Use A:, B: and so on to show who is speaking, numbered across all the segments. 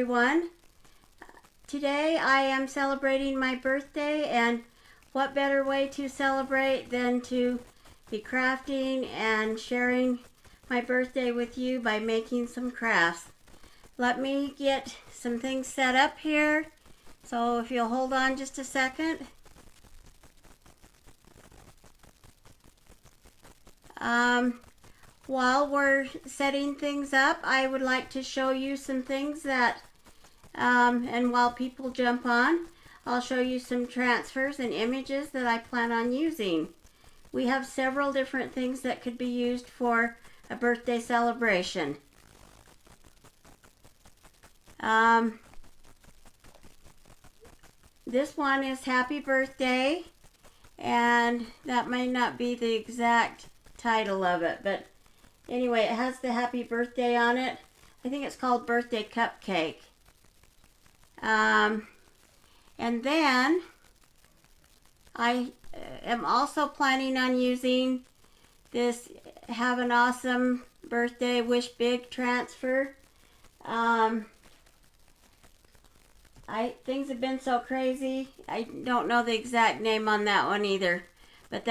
A: everyone. Today I am celebrating my birthday, and what better way to celebrate than to be crafting and sharing my birthday with you by making some crafts. Let me get some things set up here, so if you'll hold on just a second. While we're setting things up, I would like to show you some things that, and while people jump on, I'll show you some transfers and images that I plan on using. We have several different things that could be used for a birthday celebration. This one is Happy Birthday, and that may not be the exact title of it, but anyway, it has the happy birthday on it. I think it's called Birthday Cupcake. And then I am also planning on using this Have an Awesome Birthday Wish Big transfer. Things have been so crazy. I don't know the exact name on that one either, but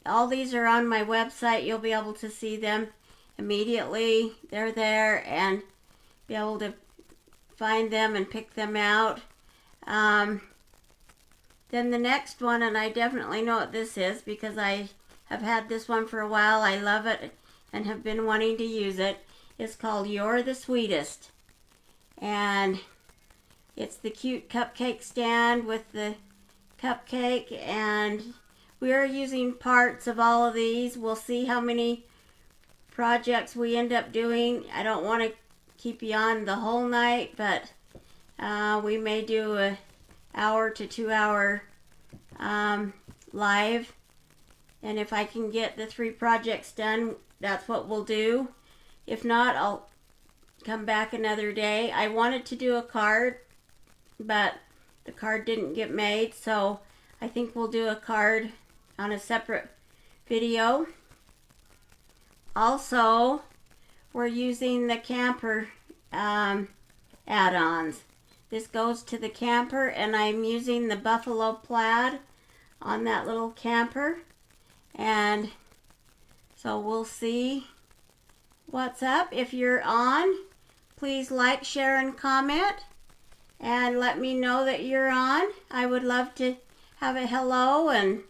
A: all these are on my website. You'll be able to see them immediately. They're there and be able to find them and pick them out. Then the next one, and I definitely know what this is because I have had this one for a while. I love it and have been wanting to use it. It's called You're the Sweetest. And it's the cute cupcake stand with the cupcake, and we are using parts of all of these. We'll see how many projects we end up doing. I don't want to keep you on the whole night, but we may do an hour to 2 hour live, and if I can get the 3 projects done, that's what we'll do. If not, I'll come back another day. I wanted to do a card, but the card didn't get made, so I think we'll do a card on a separate video. Also, we're using the camper add-ons. This goes to the camper, and I'm using the buffalo plaid on that little camper. And so we'll see what's up. If you're on, please like, share, and comment, and let me know that you're on. I would love to have a hello, and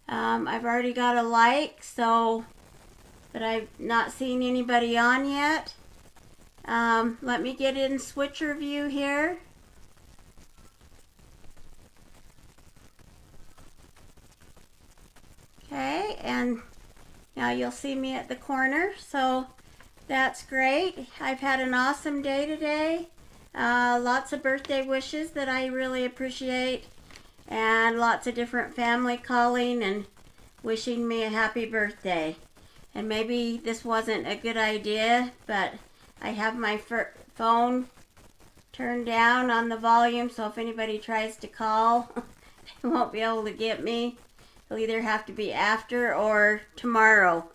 A: I've already got a like, but I've not seen anybody on yet. Let me get in switcher view here. Okay, and now you'll see me at the corner, so that's great. I've had an awesome day today. Lots of birthday wishes that I really appreciate, and lots of different family calling and wishing me a happy birthday. And maybe this wasn't a good idea, but I have my phone turned down on the volume, so if anybody tries to call, they won't be able to get me. It'll either have to be after or tomorrow.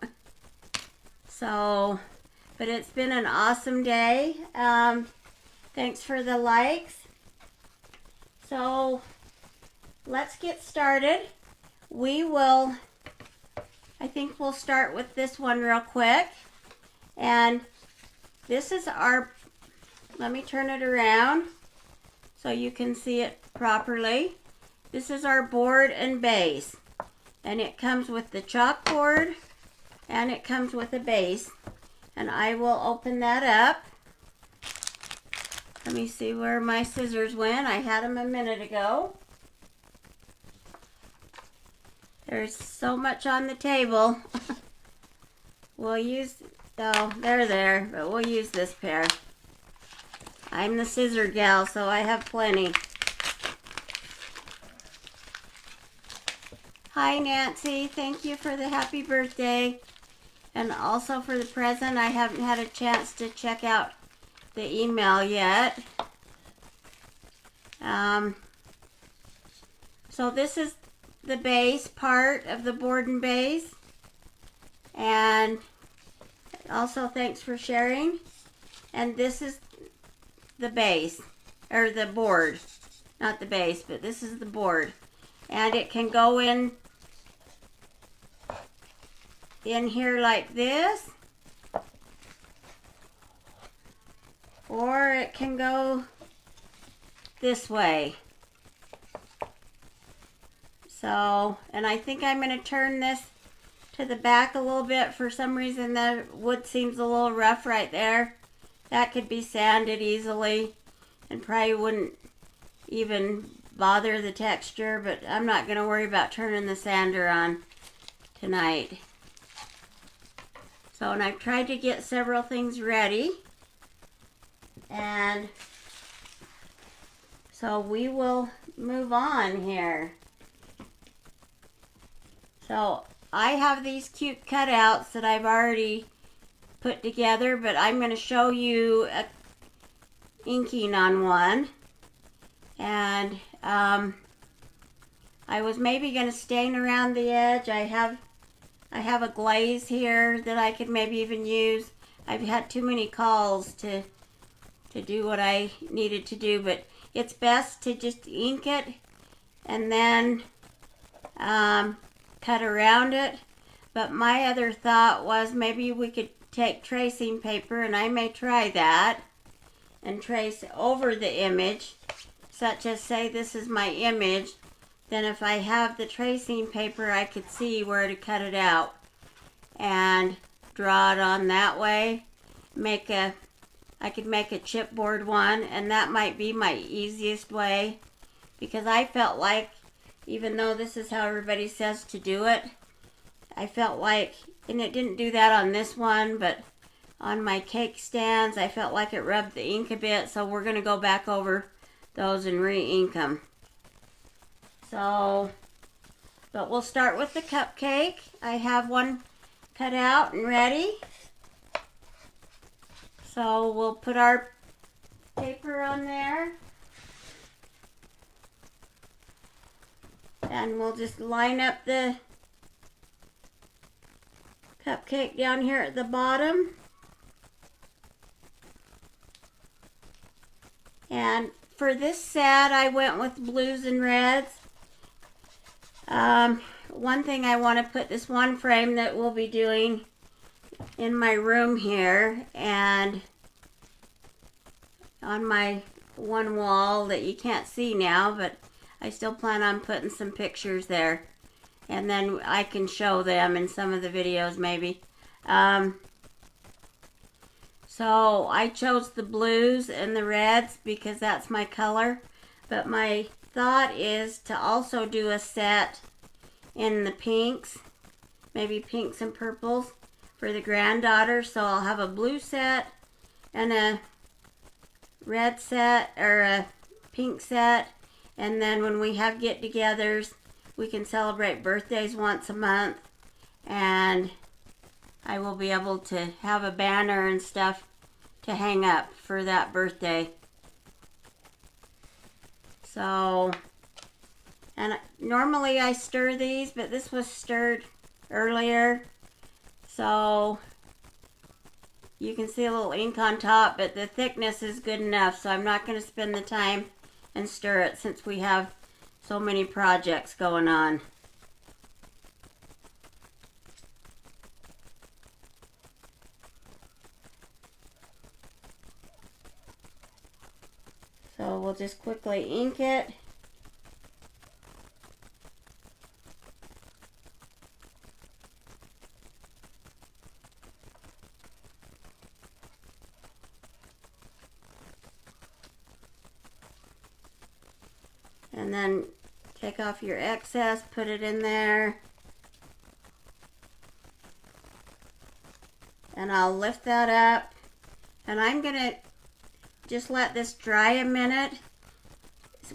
A: So, but it's been an awesome day. Thanks for the likes. So, let's get started. I think we'll start with this one real quick. And this is let me turn it around so you can see it properly. This is our board and base. And it comes with the chalkboard, and it comes with a base. And I will open that up. Let me see where my scissors went. I had them a minute ago. There's so much on the table. They're there, but we'll use this pair. I'm the scissor gal, so I have plenty. Hi Nancy, thank you for the happy birthday, and also for the present. I haven't had a chance to check out the email yet. So this is the base part of the board and base, and also thanks for sharing. And this is the base, or the board. Not the base, but this is the board. And it can go in here like this. Or it can go this way. So, and I think I'm going to turn this to the back a little bit. For some reason the wood seems a little rough right there. That could be sanded easily and probably wouldn't even bother the texture, but I'm not going to worry about turning the sander on tonight. So, and I've tried to get several things ready. And so we will move on here. So I have these cute cutouts that I've already put together, but I'm going to show you inking on one. And I was maybe going to stain around the edge. I have a glaze here that I could maybe even use. I've had too many calls to do what I needed to do, but it's best to just ink it and then cut around it. But my other thought was maybe we could take tracing paper, and I may try that, and trace over the image, such as say this is my image. Then if I have the tracing paper, I could see where to cut it out and draw it on that way. I could make a chipboard one, and that might be my easiest way, because I felt like, even though this is how everybody says to do it, I felt like, and it didn't do that on this one, but on my cake stands, I felt like it rubbed the ink a bit, so we're going to go back over those and re-ink them. So, but we'll start with the cupcake. I have one cut out and ready. So we'll put our paper on there. And we'll just line up the cupcake down here at the bottom. And for this set, I went with blues and reds. One thing I want to put this one frame that we'll be doing in my room here, and on my one wall that you can't see now, but I still plan on putting some pictures there, and then I can show them in some of the videos maybe. So I chose the blues and the reds because that's my color, but my thought is to also do a set in the pinks, maybe pinks and purples for the granddaughter. So I'll have a blue set and a red set, or a pink set, and then when we have get-togethers, we can celebrate birthdays once a month, and I will be able to have a banner and stuff to hang up for that birthday. So, and normally I stir these, but this was stirred earlier, so you can see a little ink on top, but the thickness is good enough, so I'm not going to spend the time and stir it since we have so many projects going on. So we'll just quickly ink it. And then take off your excess, put it in there. And I'll lift that up. And I'm going to just let this dry a minute.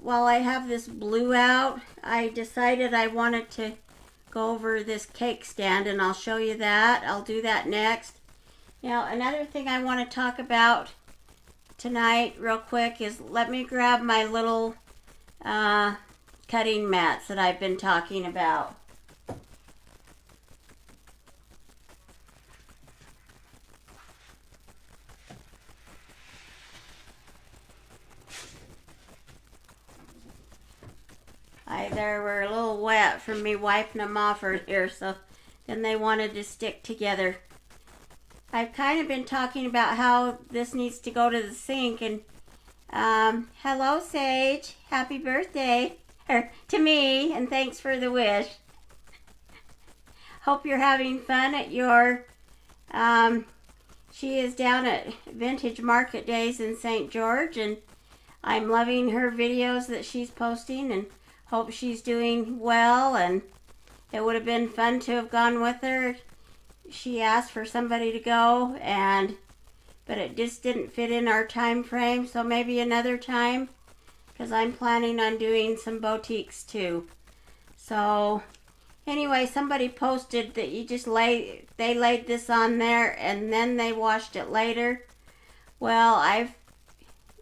A: While I have this blue out, I decided I wanted to go over this cake stand, and I'll show you that. I'll do that next. Now, another thing I want to talk about tonight real quick is, let me grab my little cutting mats that I've been talking about. They were a little wet from me wiping them off earlier, so then they wanted to stick together. I've kind of been talking about how this needs to go to the sink, and hello Sage, happy birthday to me, and thanks for the wish. Hope you're having fun at your, she is down at Vintage Market Days in St. George, and I'm loving her videos that she's posting, and hope she's doing well, and it would have been fun to have gone with her. She asked for somebody to go, but it just didn't fit in our time frame, so maybe another time, because I'm planning on doing some boutiques too. So anyway, somebody posted that you just they laid this on there and then they washed it later. Well, I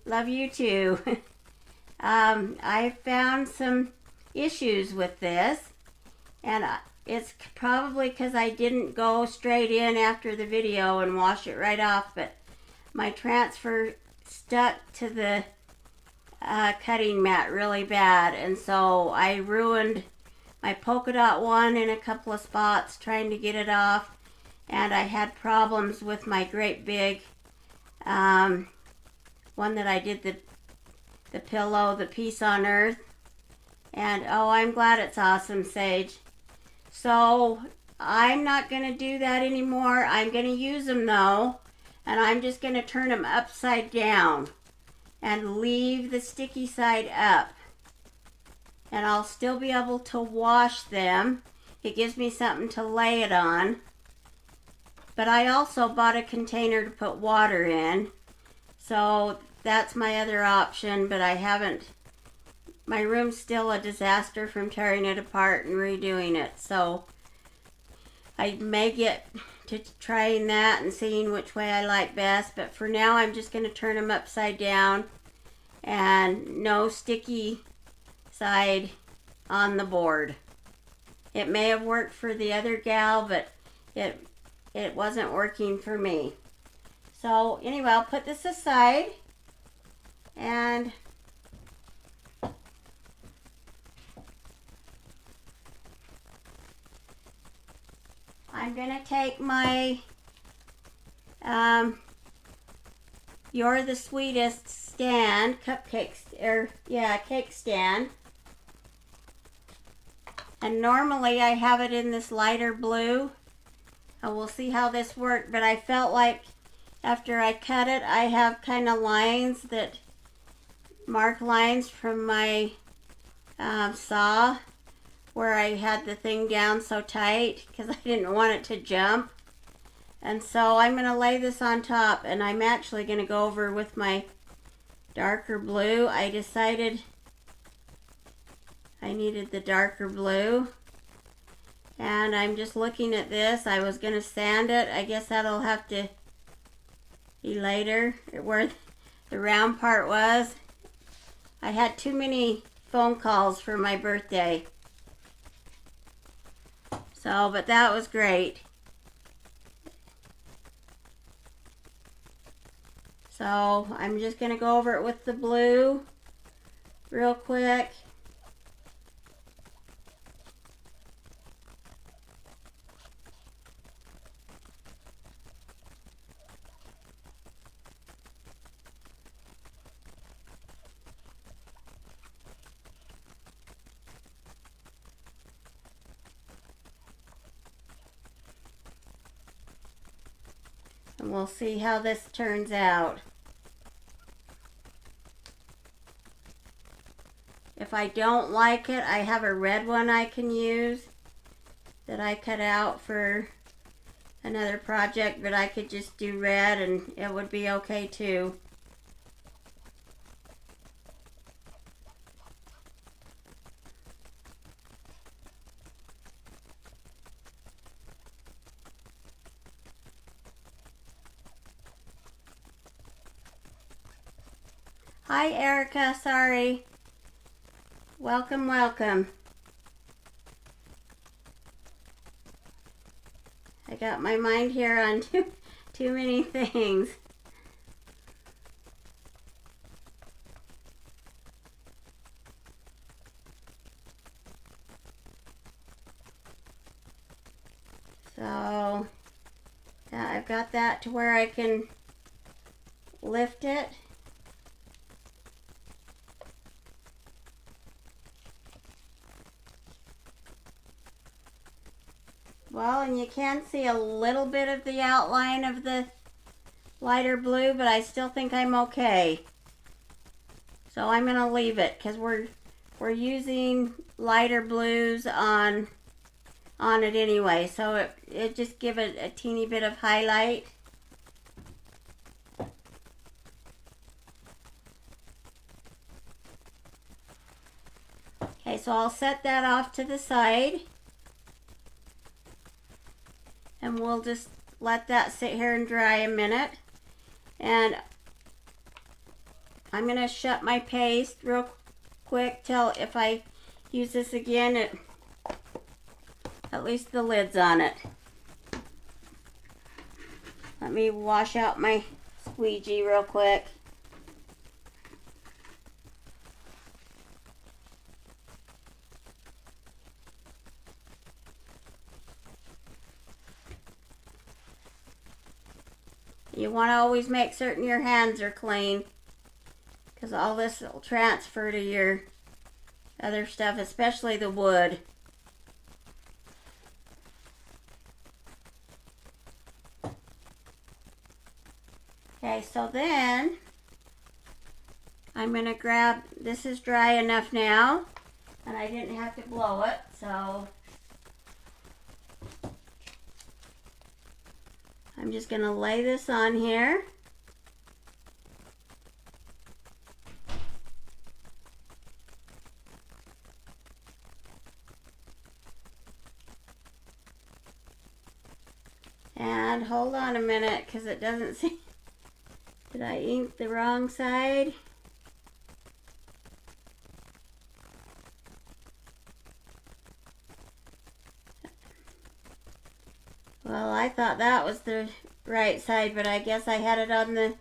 A: love you too. I found some issues with this, and it's probably because I didn't go straight in after the video and wash it right off, but my transfer stuck to the cutting mat really bad, and so I ruined my polka dot one in a couple of spots trying to get it off, and I had problems with my great big one that I did the pillow, the Peace on Earth, and oh, I'm glad it's awesome, Sage. So I'm not going to do that anymore. I'm going to use them though, and I'm just going to turn them upside down and leave the sticky side up, and I'll still be able to wash them. It gives me something to lay it on, but I also bought a container to put water in, so that's my other option, but I haven't. My room's still a disaster from tearing it apart and redoing it, so I may get to trying that and seeing which way I like best, but for now I'm just going to turn them upside down and no sticky side on the board. It may have worked for the other gal, but it wasn't working for me. So anyway, I'll put this aside, and I'm going to take my You're the Sweetest stand, cake stand. And normally I have it in this lighter blue. And we'll see how this worked, but I felt like after I cut it, I have kind of lines that mark lines from my saw where I had the thing down so tight because I didn't want it to jump. And so I'm going to lay this on top, and I'm actually going to go over with my darker blue. I decided I needed the darker blue, and I'm just looking at this. I was going to sand it. I guess that'll have to be later, where the round part was. I had too many phone calls for my birthday. So, but that was great. So I'm just going to go over it with the blue real quick. And we'll see how this turns out. If I don't like it, I have a red one I can use that I cut out for another project, but I could just do red and it would be okay too. Hi Erica, sorry. Welcome, welcome. I got my mind here on too many things. So I've got that to where I can lift it. Well, and you can see a little bit of the outline of the lighter blue, but I still think I'm okay. So I'm going to leave it because we're using lighter blues on it anyway. So it just give it a teeny bit of highlight. Okay, so I'll set that off to the side. And we'll just let that sit here and dry a minute. And I'm going to shut my paste real quick till if I use this again, at least the lid's on it. Let me wash out my squeegee real quick. You want to always make certain your hands are clean, because all this will transfer to your other stuff, especially the wood. Okay, so then I'm going to grab, this is dry enough now, and I didn't have to blow it, so I'm just going to lay this on here. And hold on a minute, because it doesn't seem... Did I ink the wrong side? Well, I thought that was the right side, but I guess I had it on the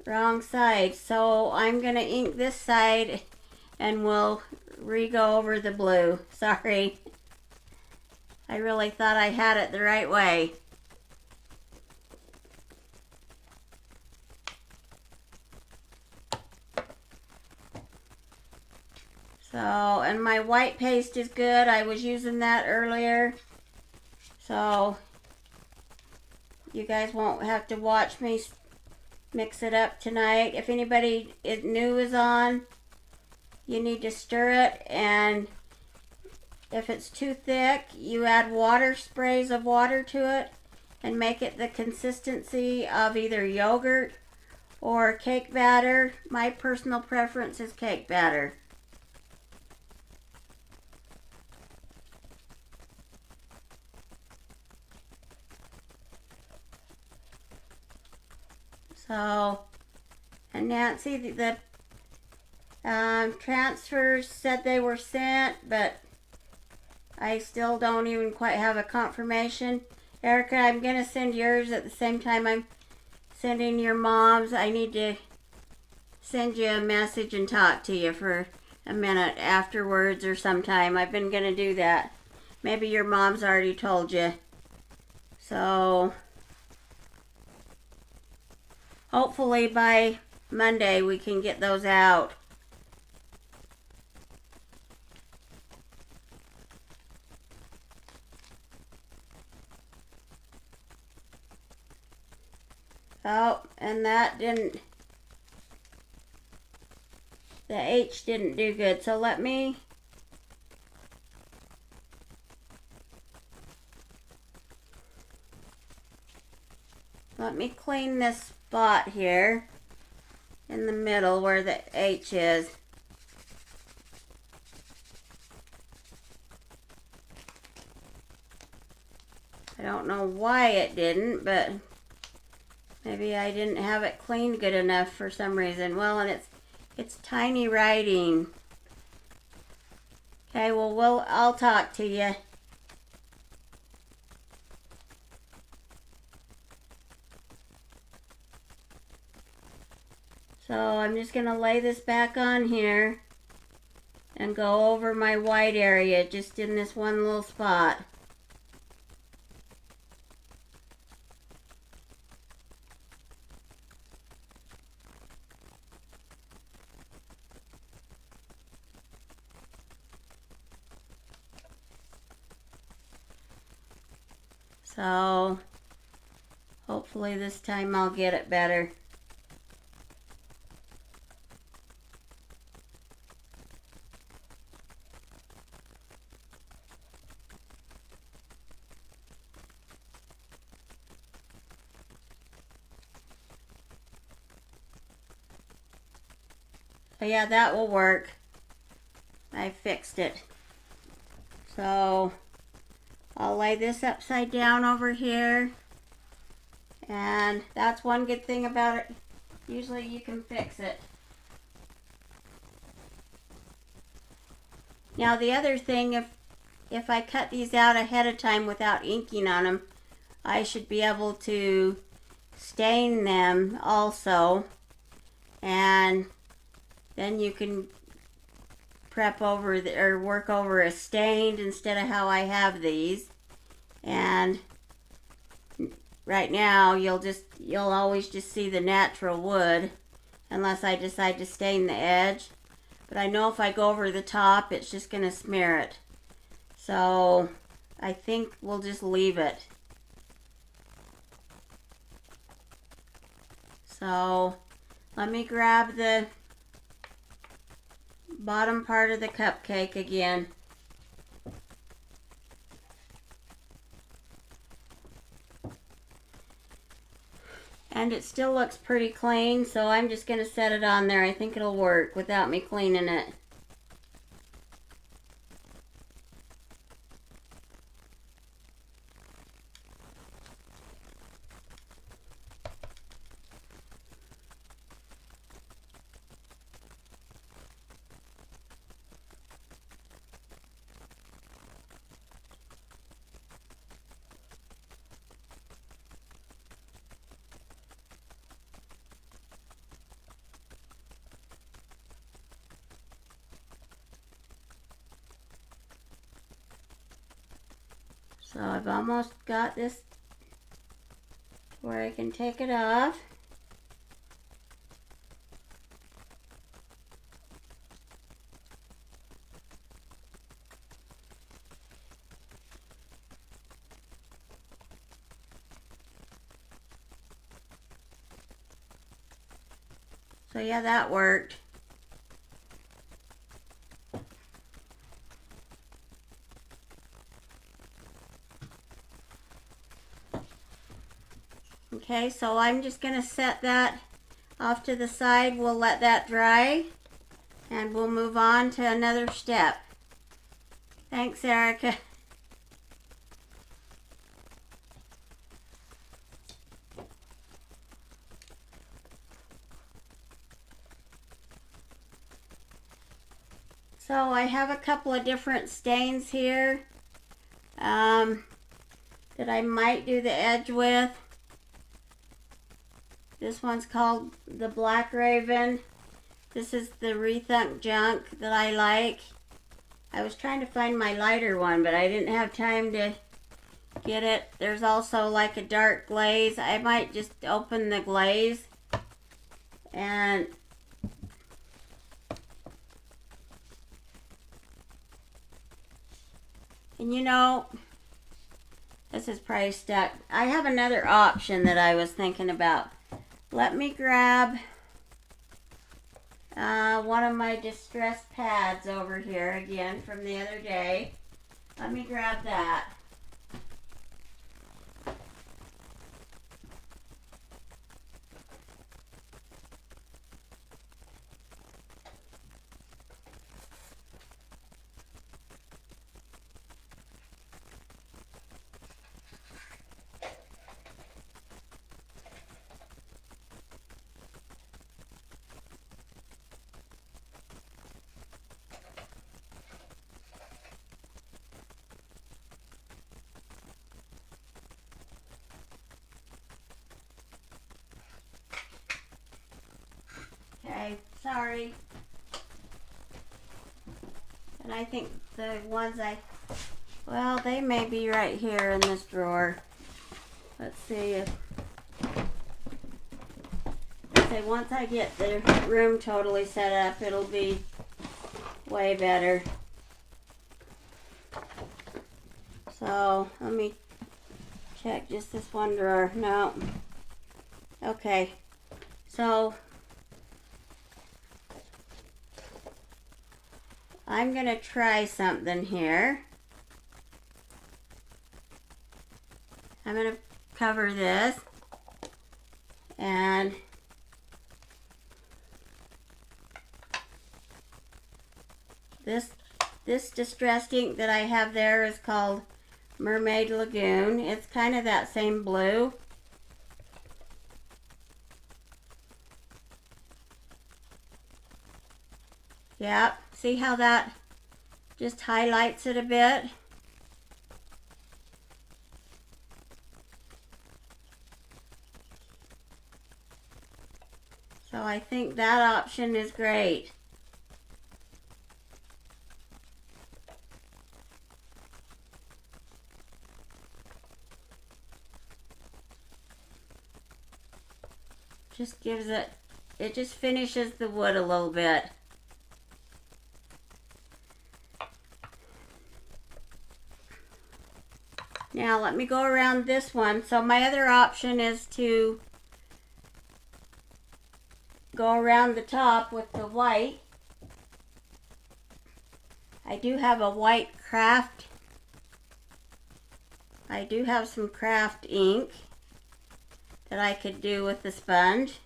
A: wrong side. So I'm going to ink this side and we'll re-go over the blue. Sorry. I really thought I had it the right way. So, and my white paste is good. I was using that earlier. So, you guys won't have to watch me mix it up tonight. If anybody new is on, you need to stir it, and if it's too thick, you add water, sprays of water to it, and make it the consistency of either yogurt or cake batter. My personal preference is cake batter. So, and Nancy, the transfers said they were sent, but I still don't even quite have a confirmation. Erica, I'm going to send yours at the same time I'm sending your mom's. I need to send you a message and talk to you for a minute afterwards or sometime. I've been going to do that. Maybe your mom's already told you. So... hopefully by Monday we can get those out. Oh, and that didn't, the H didn't do good. So let me clean this spot here in the middle where the H is. I don't know why it didn't, but maybe I didn't have it cleaned good enough for some reason. Well, and it's tiny writing. Okay, well, I'll talk to you. So I'm just going to lay this back on here and go over my white area just in this one little spot. So hopefully this time I'll get it better. So yeah, that will work. I fixed it. So I'll lay this upside down over here. And that's one good thing about it. Usually you can fix it. Now the other thing, if I cut these out ahead of time without inking on them, I should be able to stain them also. And then you can prep over or work over a stained instead of how I have these. And right now you'll always just see the natural wood unless I decide to stain the edge. But I know if I go over the top, it's just going to smear it. So I think we'll just leave it. So let me grab the bottom part of the cupcake again. And it still looks pretty clean, so I'm just going to set it on there. I think it'll work without me cleaning it. So I've almost got this where I can take it off. So yeah, that worked. Okay, so I'm just going to set that off to the side. We'll let that dry and we'll move on to another step. Thanks, Erica. So I have a couple of different stains here that I might do the edge with. This one's called the Black Raven. This is the Rethunk Junk that I like. I was trying to find my lighter one, but I didn't have time to get it. There's also like a dark glaze. I might just open the glaze and you know, this is probably stuck. I have another option that I was thinking about. Let me grab one of my distressed pads over here again from the other day. Let me grab that. Okay, sorry. And I think the ones well, they may be right here in this drawer. Let's see if, once I get the room totally set up, it'll be way better. So, let me check just this one drawer. No. Okay. So I'm going to try something here. I'm going to cover this, and this distressed ink that I have there is called Mermaid Lagoon. It's kind of that same blue. Yep, see how that just highlights it a bit? So I think that option is great. Just gives it just finishes the wood a little bit. Now let me go around this one. So my other option is to go around the top with the white. I do have a white craft. I do have some craft ink that I could do with the sponge.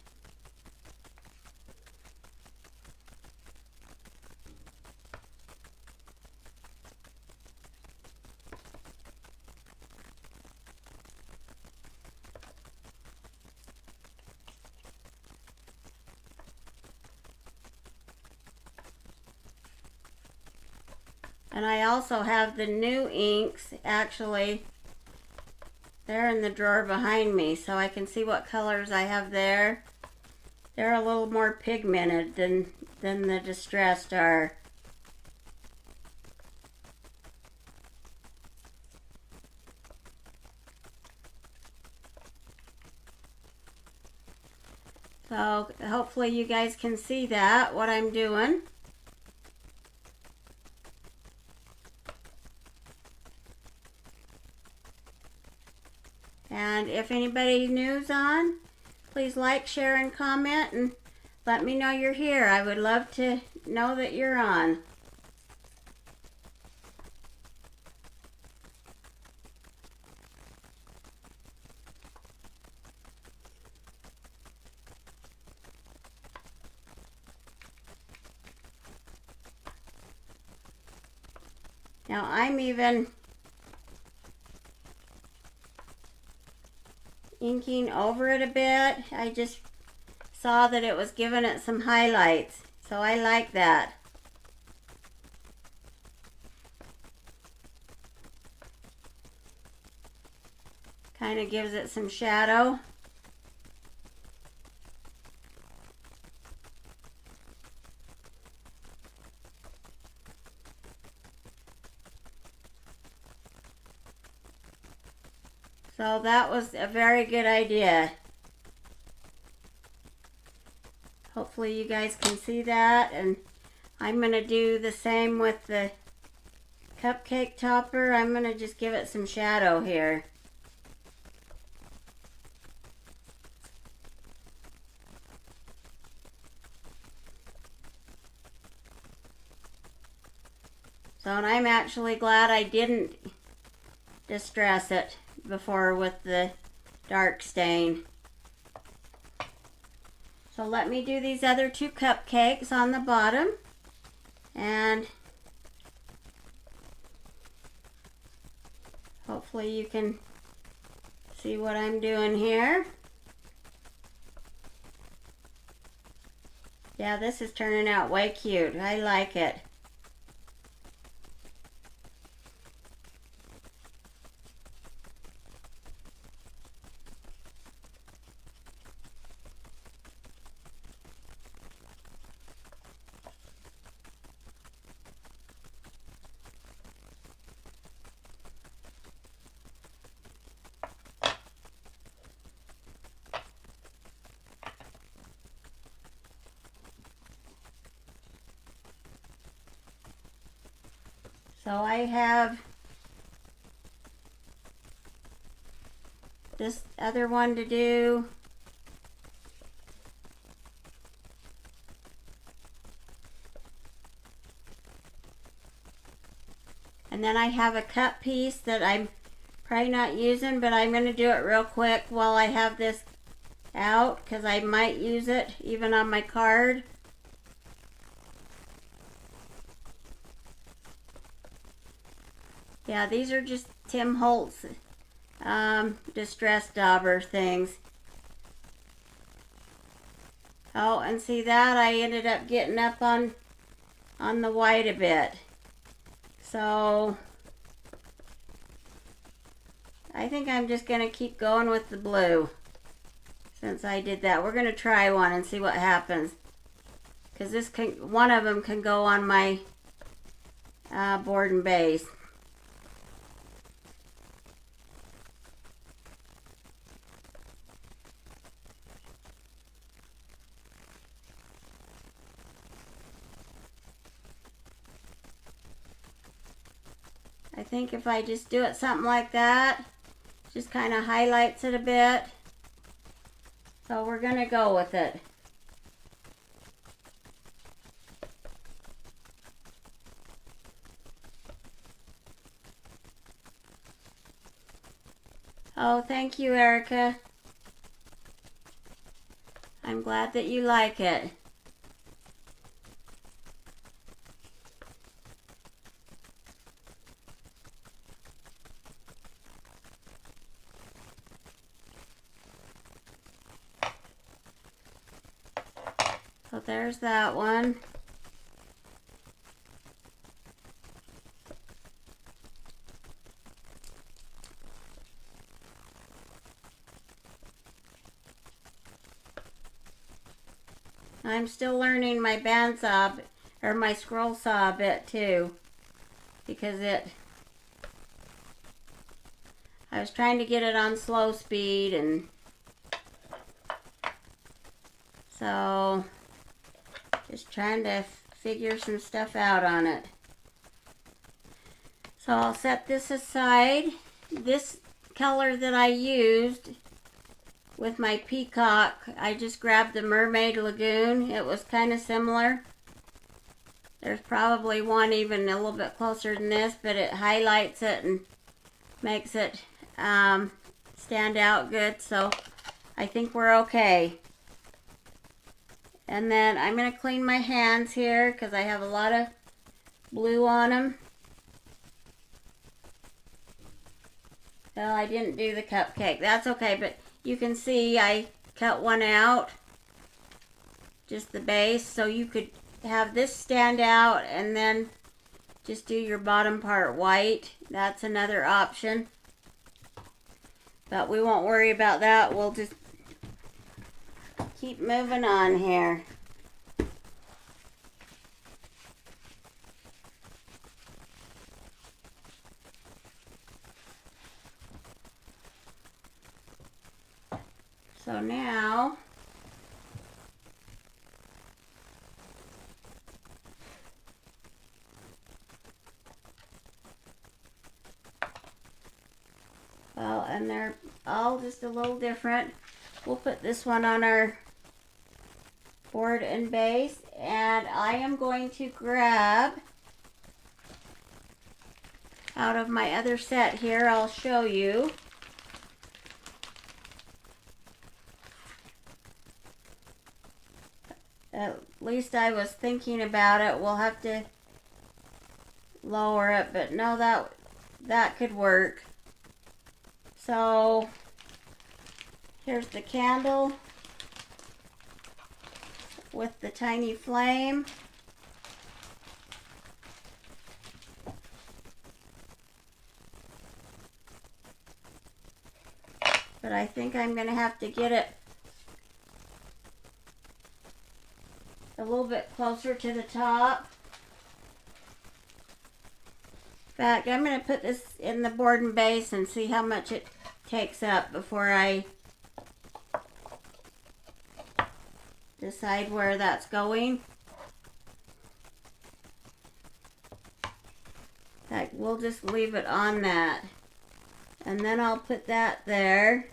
A: And I also have the new inks, actually, they're in the drawer behind me, so I can see what colors I have there. They're a little more pigmented than the distressed are. So hopefully you guys can see that, what I'm doing. And if anybody new's on, please like, share, and comment, and let me know you're here. I would love to know that you're on. Now I'm even inking over it a bit. I just saw that it was giving it some highlights, so I like that. Kind of gives it some shadow. So that was a very good idea. Hopefully you guys can see that, and I'm going to do the same with the cupcake topper. I'm going to just give it some shadow here. So, and I'm actually glad I didn't distress it before with the dark stain. So let me do these other two cupcakes on the bottom, and hopefully you can see what I'm doing here. Yeah, this is turning out way cute. I like it. So I have this other one to do. And then I have a cut piece that I'm probably not using, but I'm going to do it real quick while I have this out, because I might use it even on my card. Yeah, these are just Tim Holtz distress dauber things. Oh, and see that? I ended up getting up on the white a bit. So I think I'm just going to keep going with the blue since I did that. We're going to try one and see what happens, because this one of them can go on my board and base. I think if I just do it something like that, just kind of highlights it a bit. So we're going to go with it. Oh, thank you, Erica. I'm glad that you like it. So there's that one. I'm still learning my bandsaw, or my scroll saw a bit too, because I was trying to get it on slow speed, and so just trying to figure some stuff out on it. So I'll set this aside. This color that I used with my peacock, I just grabbed the Mermaid Lagoon. It was kind of similar. There's probably one even a little bit closer than this, but it highlights it and makes it stand out good. So I think we're okay. And then I'm going to clean my hands here because I have a lot of blue on them. Well, I didn't do the cupcake. That's okay, but you can see I cut one out, just the base, so you could have this stand out and then just do your bottom part white. That's another option, but we won't worry about that. We'll just keep moving on here. So now well, and they're all just a little different. We'll put this one on our board and base, and I am going to grab out of my other set here. I'll show you. At least I was thinking about it. We'll have to lower it, but no, that could work. So here's the candle with the tiny flame. But I think I'm going to have to get it a little bit closer to the top. In fact, I'm going to put this in the board and base and see how much it takes up before I decide where that's going. We'll just leave it on that. And then I'll put that there.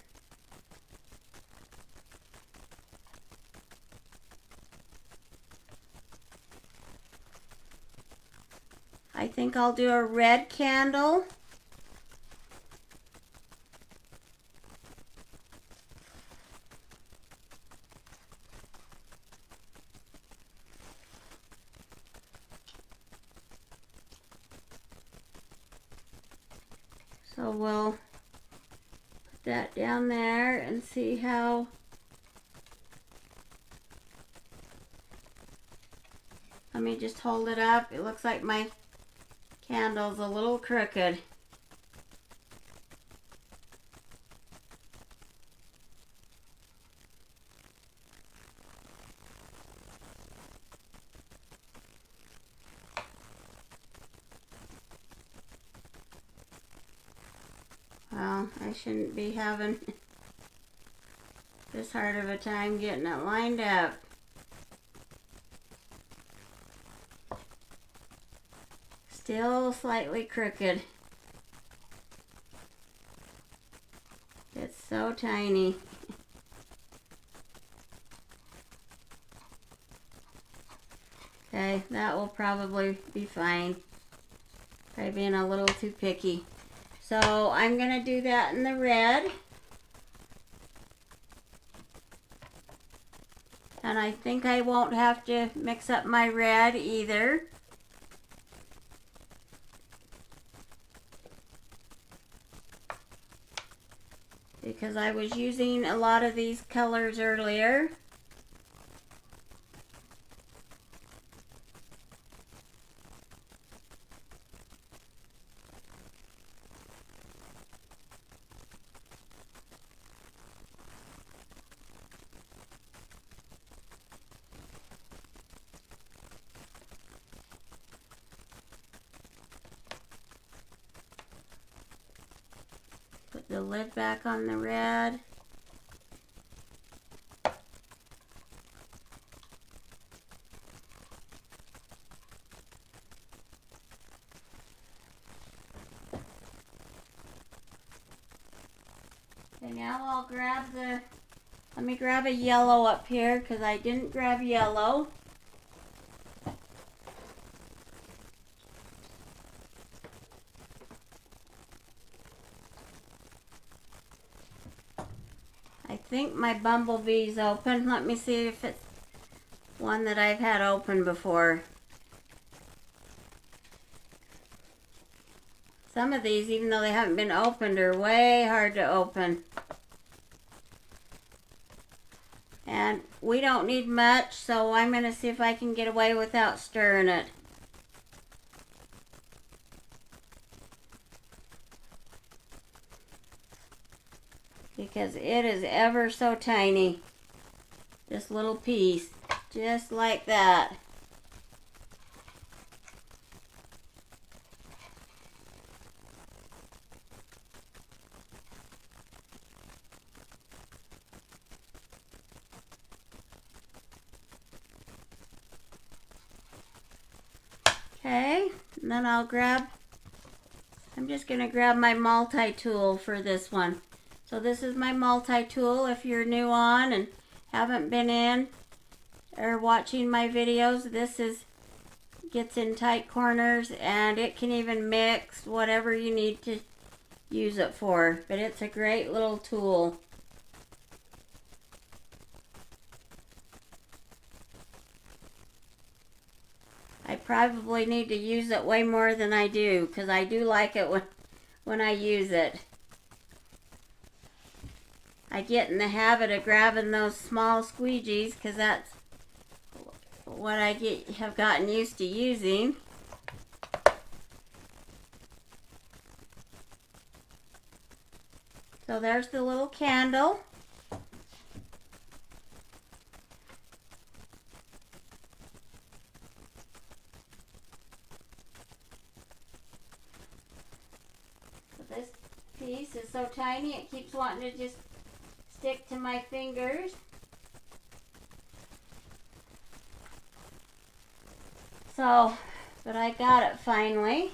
A: think I'll do a red candle. So we'll put that down there and see how. Let me just hold it up. It looks like my candle's a little crooked. Well, I shouldn't be having this hard of a time getting it lined up. Still slightly crooked. It's so tiny. Okay, that will probably be fine. Probably being a little too picky. So I'm going to do that in the red. And I think I won't have to mix up my red either. Because I was using a lot of these colors earlier. Put the lid back on the red. Okay, now I'll grab let me grab a yellow up here because I didn't grab yellow. I think my bumblebee's open. Let me see if it's one that I've had open before. Some of these, even though they haven't been opened, are way hard to open. And we don't need much, so I'm going to see if I can get away without stirring it. Because it is ever so tiny. This little piece. Just like that. Okay, and then I'm just going to grab my multi-tool for this one. So this is my multi-tool. If you're new on and haven't been in or watching my videos, gets in tight corners and it can even mix whatever you need to use it for. But it's a great little tool. I probably need to use it way more than I do because I do like it when I use it. I get in the habit of grabbing those small squeegees because that's what I have gotten used to using. So there's the little candle. So this piece is so tiny it keeps wanting to just stick to my fingers. So, but I got it finally.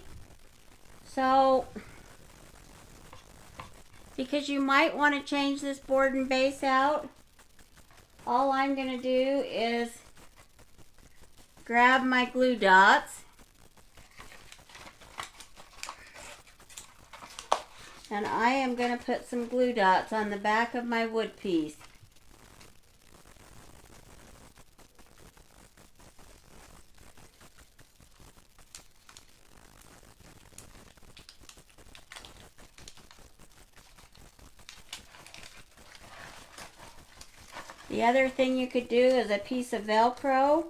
A: So, because you might want to change this board and base out, all I'm going to do is grab my glue dots And I am going to put some glue dots on the back of my wood piece. The other thing you could do is a piece of Velcro.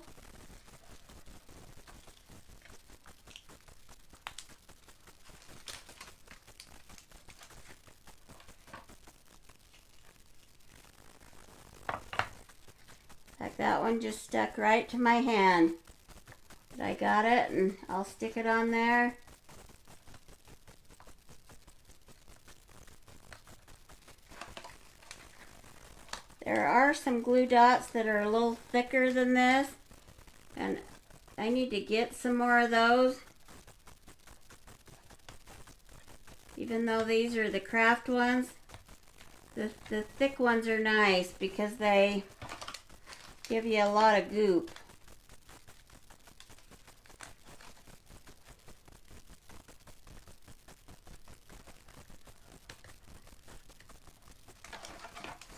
A: Like that one just stuck right to my hand. But I got it and I'll stick it on there. There are some glue dots that are a little thicker than this, and I need to get some more of those. Even though these are the craft ones, the thick ones are nice because they give you a lot of goop.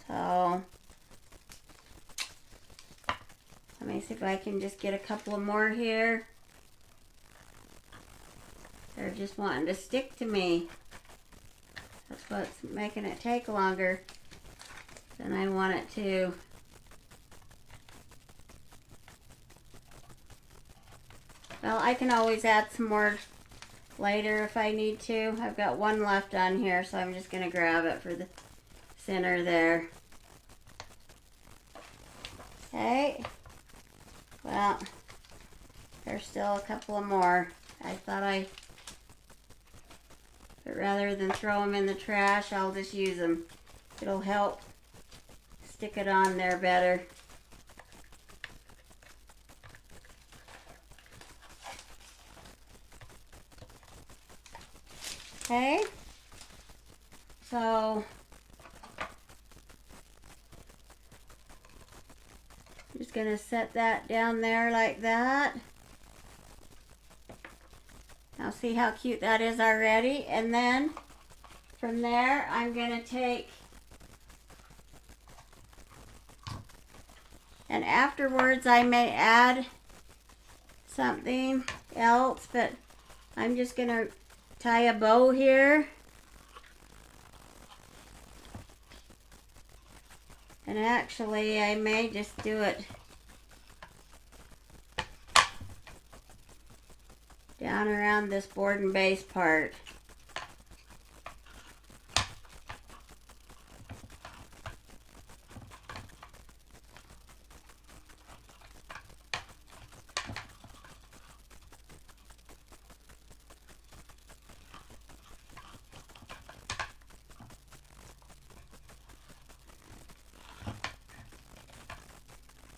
A: So let me see if I can just get a couple of more here. They're just wanting to stick to me. That's what's making it take longer than I want it to. Well, I can always add some more later if I need to. I've got one left on here, so I'm just going to grab it for the center there. Okay. Well, there's still a couple of more. I thought but rather than throw them in the trash, I'll just use them. It'll help stick it on there better. Okay. So I'm just going to set that down there like that. Now see how cute that is already. And then from there I'm going to take, and afterwards I may add something else, but I'm just going to tie a bow here. And actually I may just do it down around this board and base part.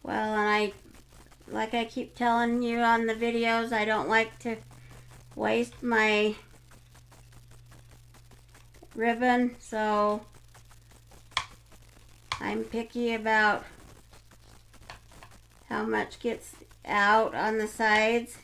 A: Well, and like I keep telling you on the videos, I don't like to waste my ribbon, so I'm picky about how much gets out on the sides.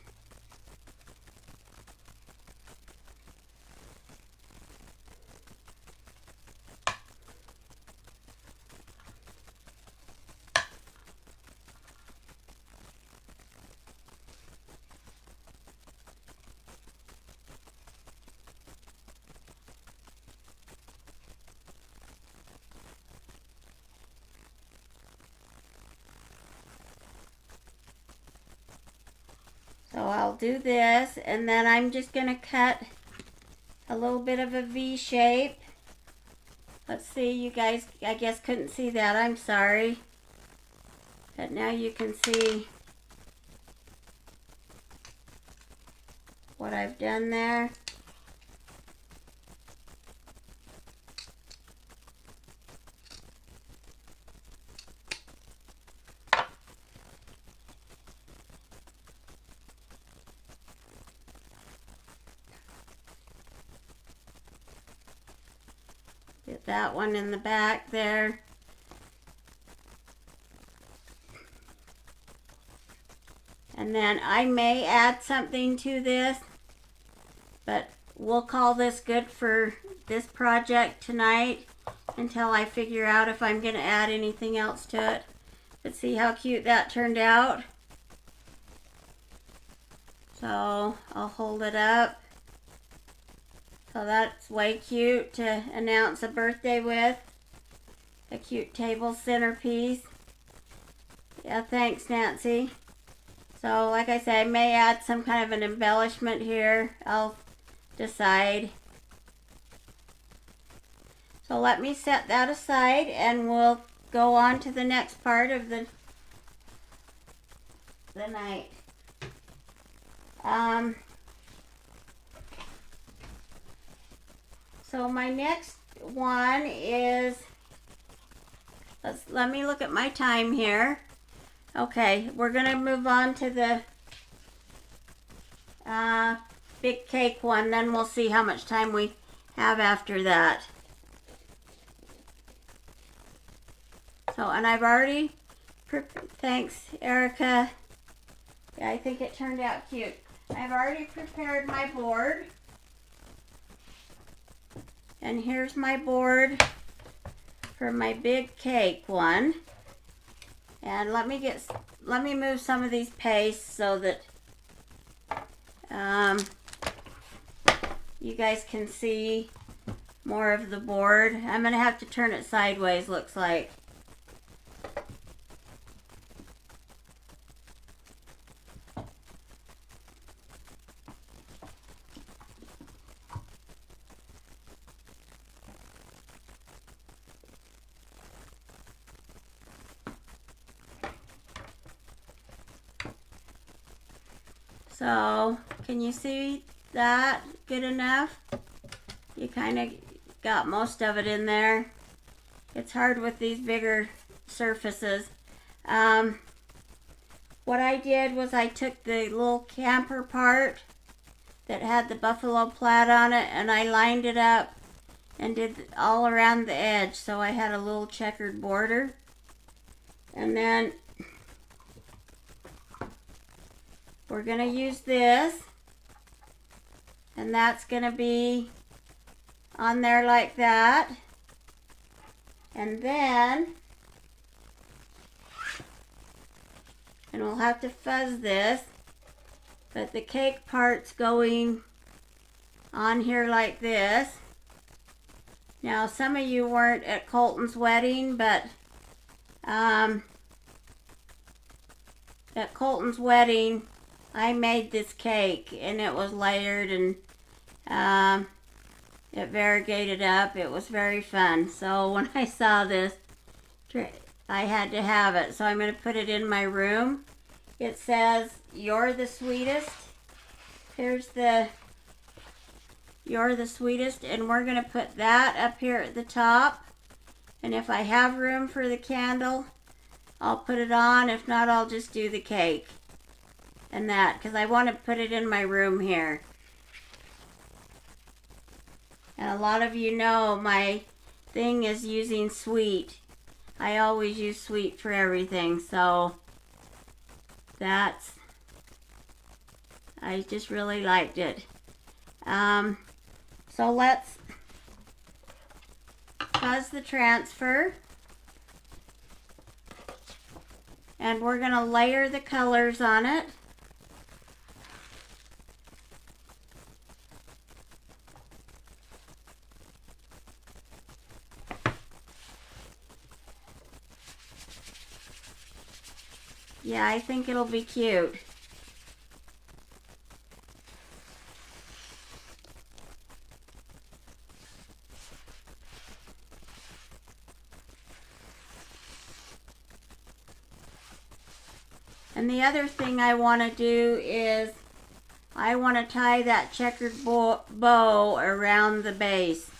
A: So I'll do this, and then I'm just going to cut a little bit of a V shape. Let's see, you guys, I guess, couldn't see that. I'm sorry. But now you can see what I've done there. Get that one in the back there. And then I may add something to this, but we'll call this good for this project tonight until I figure out if I'm going to add anything else to it. But see how cute that turned out? So I'll hold it up. So that's way cute to announce a birthday with. A cute table centerpiece. Yeah, thanks, Nancy. So like I said, I may add some kind of an embellishment here. I'll decide. So let me set that aside and we'll go on to the next part of the night. So my next one is, let me look at my time here. Okay, we're gonna move on to the big cake one, then we'll see how much time we have after that. So, and I've already, thanks Erica. Yeah, I think it turned out cute. I've already prepared my board. And here's my board for my big cake one. And let me move some of these pastes so that you guys can see more of the board. I'm gonna have to turn it sideways, looks like. So, can you see that good enough? You kind of got most of it in there. It's hard with these bigger surfaces. What I did was I took the little camper part that had the buffalo plaid on it and I lined it up and did all around the edge, so I had a little checkered border. And then we're going to use this, and that's going to be on there like that. And then, and we'll have to fuzz this, but the cake part's going on here like this. Now, some of you weren't at Colton's wedding, but at Colton's wedding, I made this cake and it was layered and it variegated up. It was very fun. So when I saw this, I had to have it. So I'm going to put it in my room. It says, "You're the sweetest." Here's the "You're the sweetest," and we're going to put that up here at the top. And if I have room for the candle, I'll put it on. If not, I'll just do the cake. And that, because I want to put it in my room here. And a lot of you know my thing is using sweet. I always use sweet for everything, so that's, I just really liked it. So let's fuzz the transfer. And we're going to layer the colors on it. Yeah, I think it'll be cute. And the other thing I want to do is I want to tie that checkered bow around the base.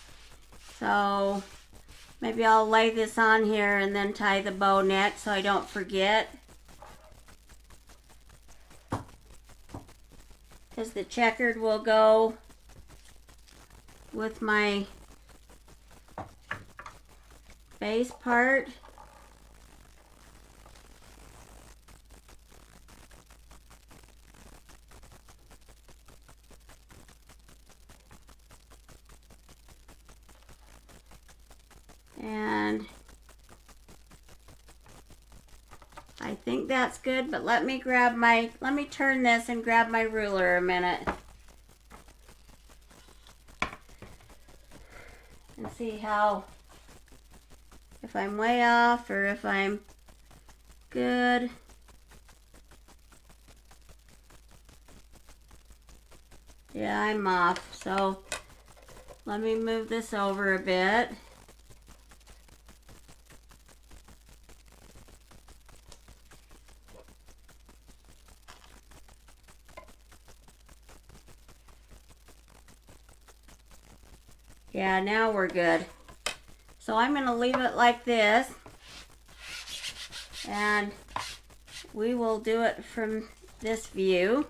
A: So maybe I'll lay this on here and then tie the bow next so I don't forget. Because the checkered will go with my base part. And I think that's good, but let me turn this and grab my ruler a minute. And see if I'm way off or if I'm good. Yeah, I'm off, so let me move this over a bit. Yeah, now we're good. So I'm going to leave it like this, and we will do it from this view.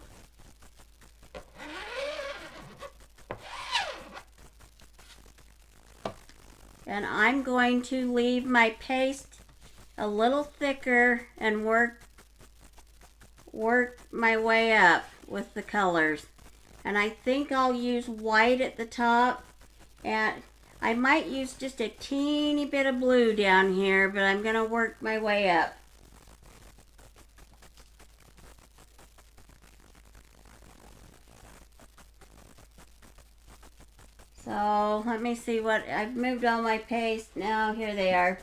A: And I'm going to leave my paste a little thicker and work my way up with the colors. And I think I'll use white at the top, and I might use just a teeny bit of blue down here, but I'm going to work my way up. So let me see what, I've moved all my paste now. Here they are.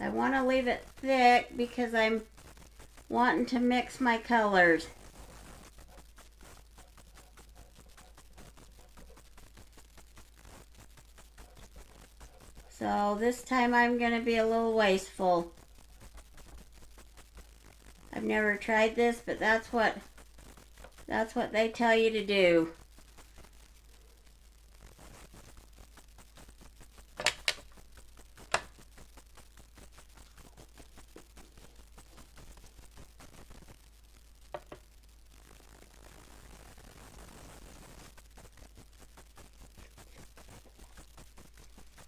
A: I want to leave it thick because I'm wanting to mix my colors. So this time I'm going to be a little wasteful. I've never tried this, but that's what they tell you to do.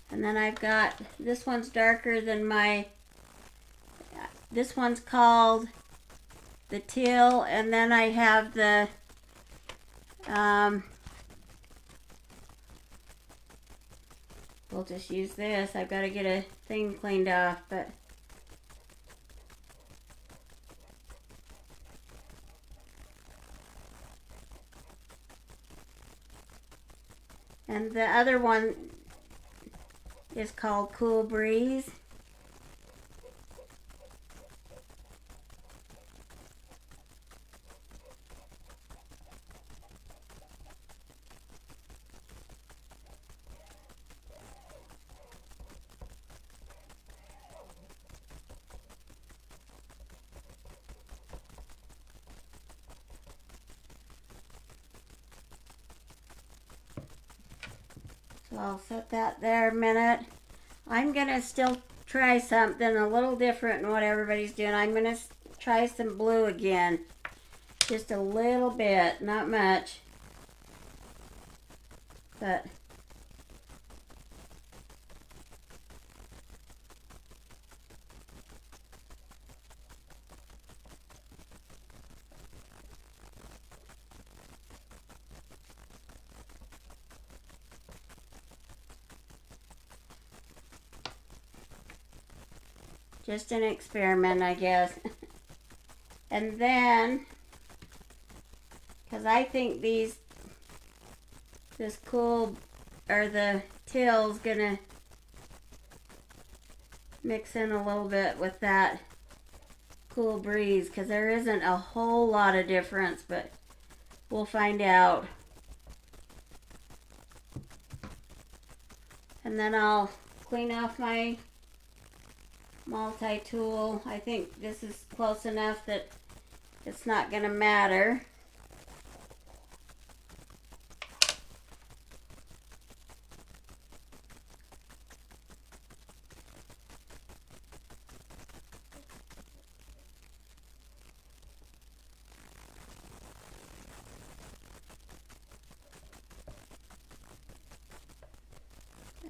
A: And then I've got, this one's darker than this one's called the teal, and then I have the, we'll just use this. I've got to get a thing cleaned off, but and the other one is called Cool Breeze. So I'll set that there a minute. I'm going to still try something a little different than what everybody's doing. I'm going to try some blue again. Just a little bit, not much. But just an experiment, I guess. And then, because I think this cool, or the teal's gonna mix in a little bit with that Cool Breeze, because there isn't a whole lot of difference, but we'll find out. And then I'll clean off my multi-tool. I think this is close enough that it's not going to matter.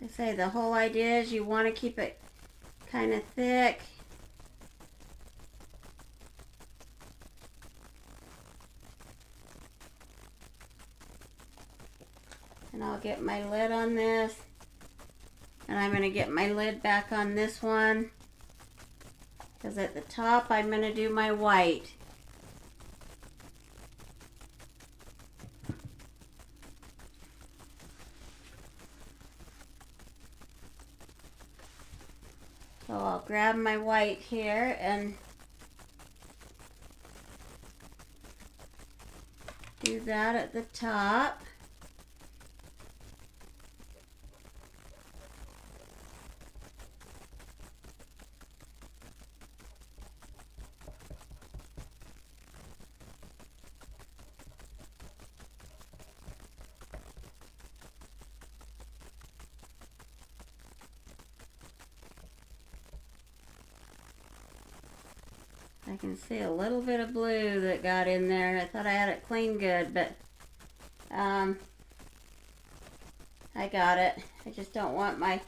A: I say the whole idea is you want to keep it kind of thick. And I'll get my lid on this. And I'm going to get my lid back on this one. Because at the top I'm going to do my white. So I'll grab my white here and do that at the top. I can see a little bit of blue that got in there. I thought I had it clean good, but I got it. I just don't want my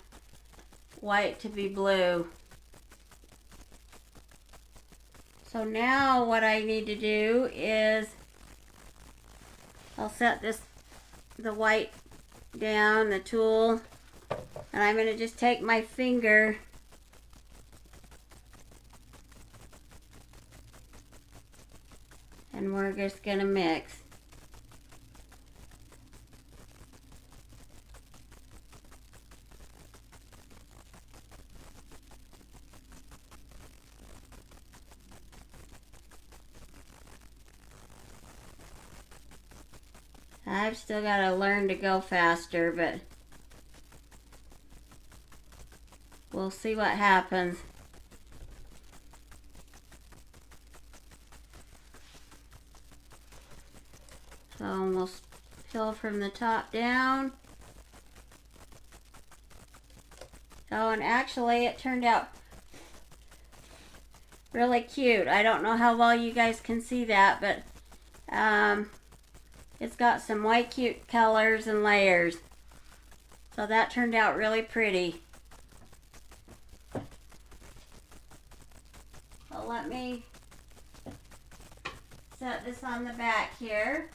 A: white to be blue. So now what I need to do is I'll set the white down, the tool, and I'm going to just take my finger and we're just going to mix. I've still got to learn to go faster, but we'll see what happens. So we'll fill from the top down. Oh, and actually it turned out really cute. I don't know how well you guys can see that, but it's got some white cute colors and layers. So that turned out really pretty. So let me set this on the back here.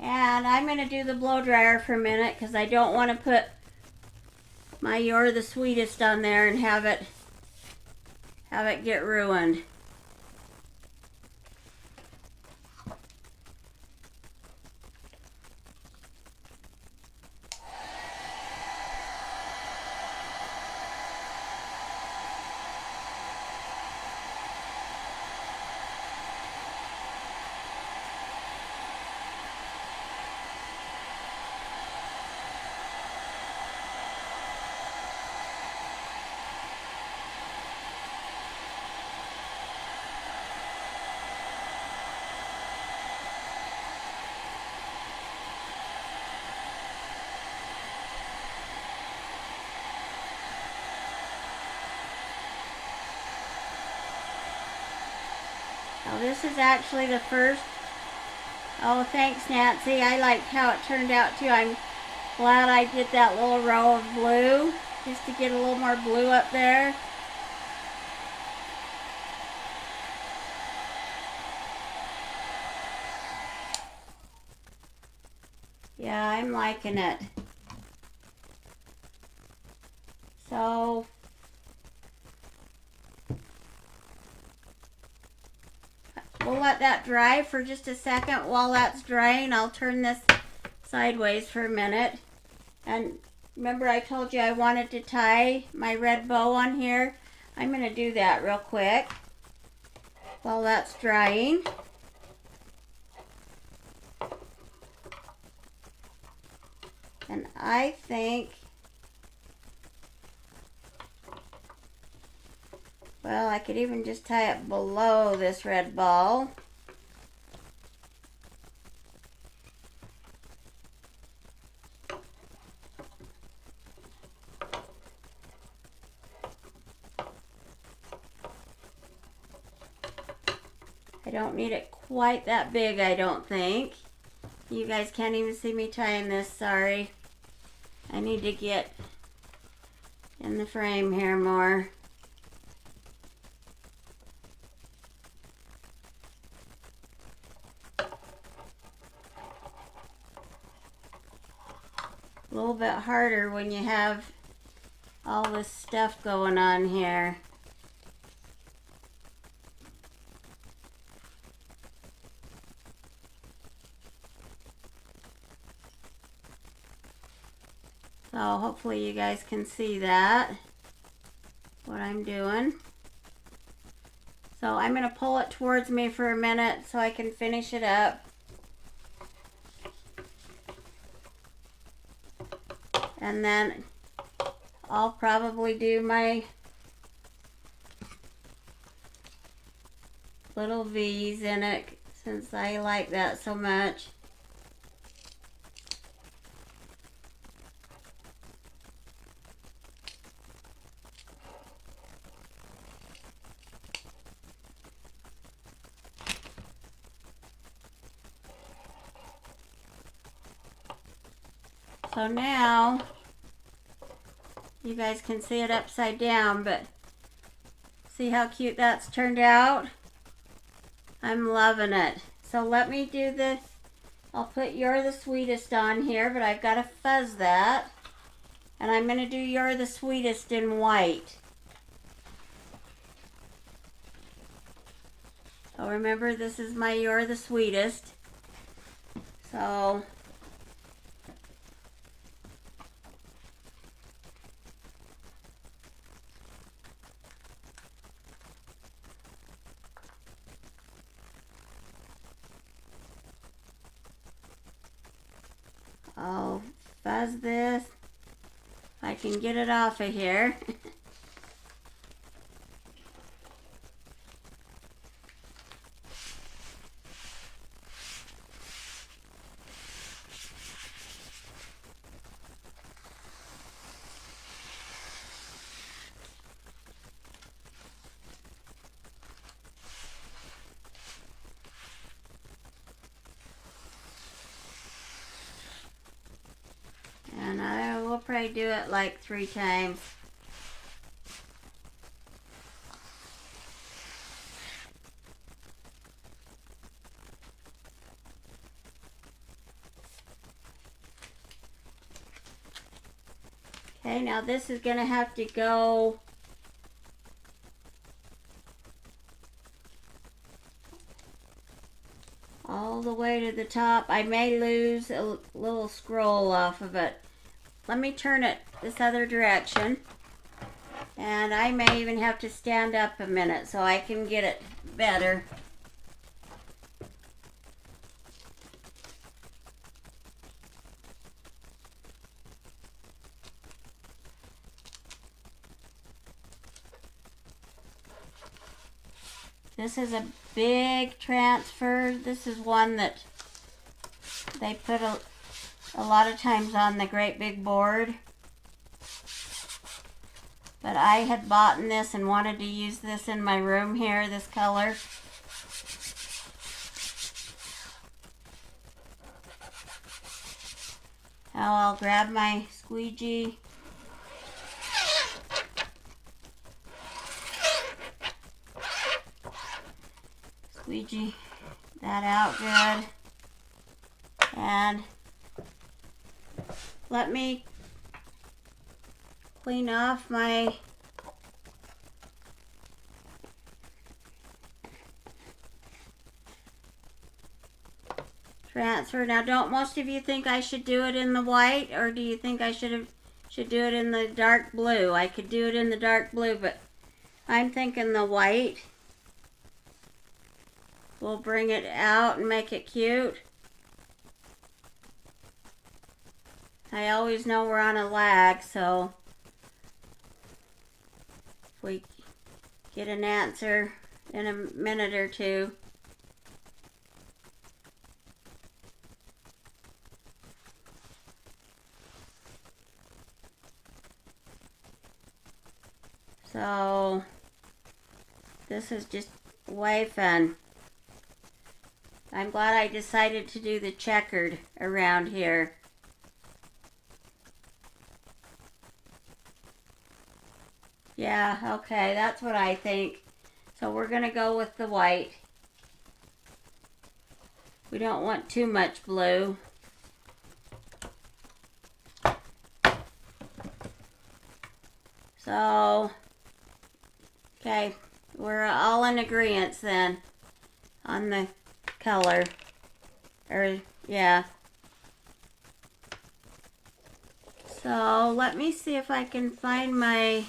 A: And I'm going to do the blow dryer for a minute because I don't want to put my You're the Sweetest on there and have it get ruined. Now this is actually the first. Oh, thanks Nancy. I liked how it turned out too. I'm glad I did that little row of blue just to get a little more blue up there. Yeah, I'm liking it. So we'll let that dry for just a second. While that's drying, I'll turn this sideways for a minute. And remember I told you I wanted to tie my red bow on here? I'm going to do that real quick while that's drying. And I think, well, I could even just tie it below this red ball. I don't need it quite that big, I don't think. You guys can't even see me tying this, sorry. I need to get in the frame here more. A little bit harder when you have all this stuff going on here. So hopefully you guys can see that, what I'm doing. So I'm going to pull it towards me for a minute so I can finish it up. And then I'll probably do my little V's in it since I like that so much. So now, you guys can see it upside down, but see how cute that's turned out? I'm loving it. So let me do this. I'll put You're the Sweetest on here, but I've got to fuzz that. And I'm going to do You're the Sweetest in white. So remember, this is my You're the Sweetest. So I'll fuzz this. I can get it off of here. And I will probably do it like 3 times. Okay, now this is going to have to go all the way to the top. I may lose a little scroll off of it. Let me turn it this other direction. And I may even have to stand up a minute so I can get it better. This is a big transfer. This is one that they put a lot of times on the great big board. But I had bought this and wanted to use this in my room here, this color. Now I'll grab my squeegee. Squeegee that out good. And let me clean off my transfer. Now, don't most of you think I should do it in the white, or do you think I should do it in the dark blue? I could do it in the dark blue, but I'm thinking the white will bring it out and make it cute. I always know we're on a lag, so if we get an answer in a minute or two. So this is just way fun. I'm glad I decided to do the checkered around here. Yeah, okay, that's what I think. So we're going to go with the white. We don't want too much blue. So, okay, we're all in agreement then on the color. Or, yeah. So, let me see if I can find my...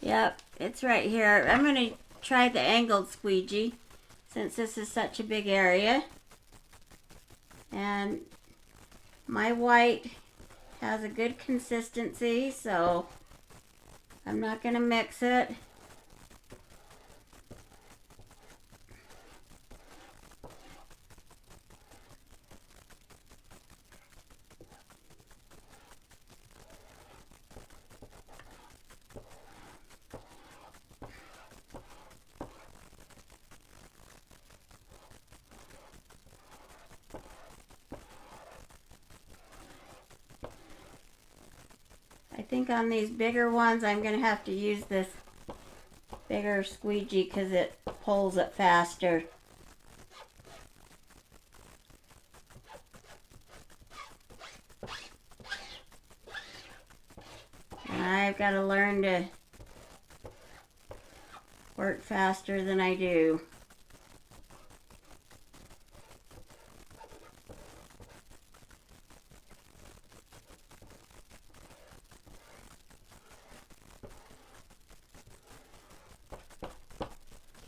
A: Yep, it's right here. I'm going to try the angled squeegee since this is such a big area. And my white has a good consistency, so I'm not going to mix it. I think on these bigger ones I'm going to have to use this bigger squeegee because it pulls it faster. And I've got to learn to work faster than I do.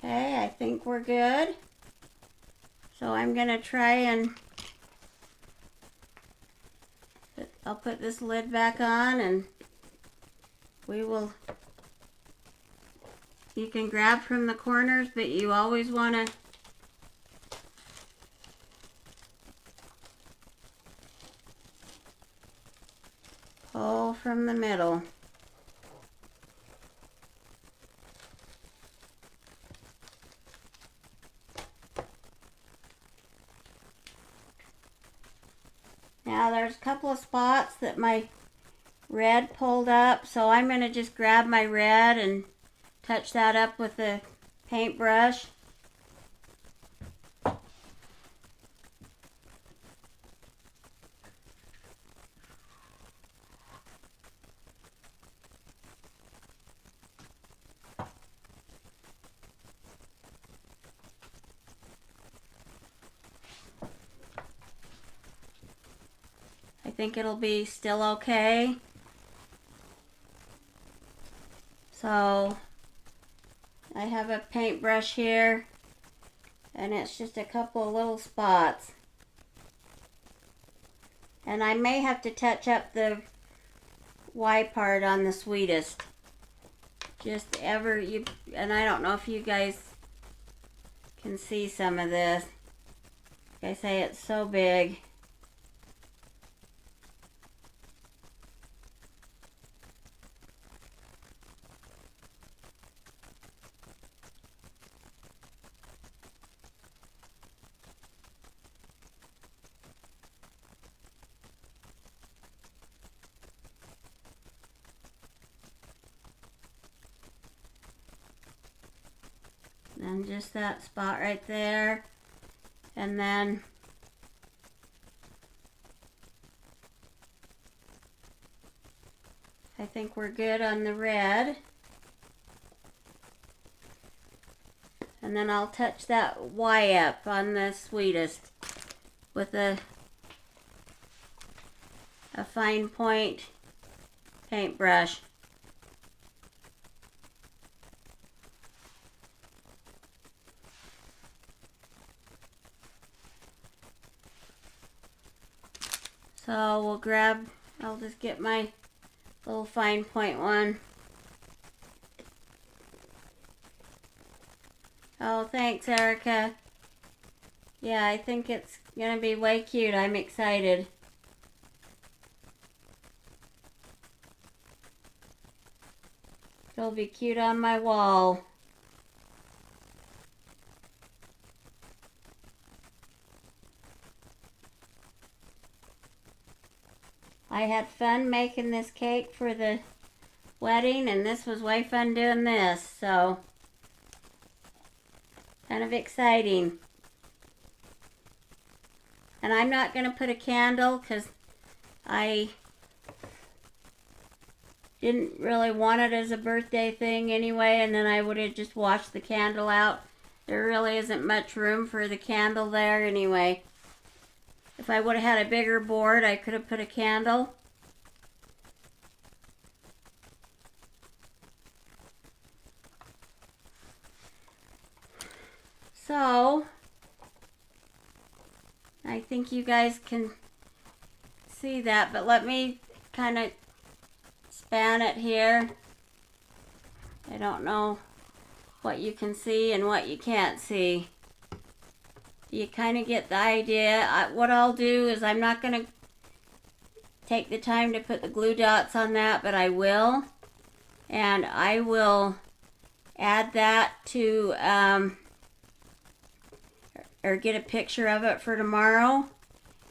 A: Okay, I think we're good. So I'm going to try and I'll put this lid back on and we will, you can grab from the corners, but you always want to pull from the middle. Now there's a couple of spots that my red pulled up, so I'm going to just grab my red and touch that up with the paintbrush. I think it'll be still okay. So I have a paintbrush here and it's just a couple of little spots. And I may have to touch up the Y part on the sweetest. And I don't know if you guys can see some of this. Like I say, it's so big. And just that spot right there. And then I think we're good on the red. And then I'll touch that Y up on the sweetest with a fine point paintbrush. So we'll grab, I'll just get my little fine point one. Oh, thanks, Erica. Yeah, I think it's gonna be way cute. I'm excited. It'll be cute on my wall. I had fun making this cake for the wedding, and this was way fun doing this, so kind of exciting. And I'm not going to put a candle because I didn't really want it as a birthday thing anyway, and then I would have just washed the candle out. There really isn't much room for the candle there anyway. If I would have had a bigger board, I could have put a candle. So, I think you guys can see that, but let me kind of span it here. I don't know what you can see and what you can't see. You kind of get the idea. What I'll do is I'm not going to take the time to put the glue dots on that, but I will. And I will add that to, or get a picture of it for tomorrow.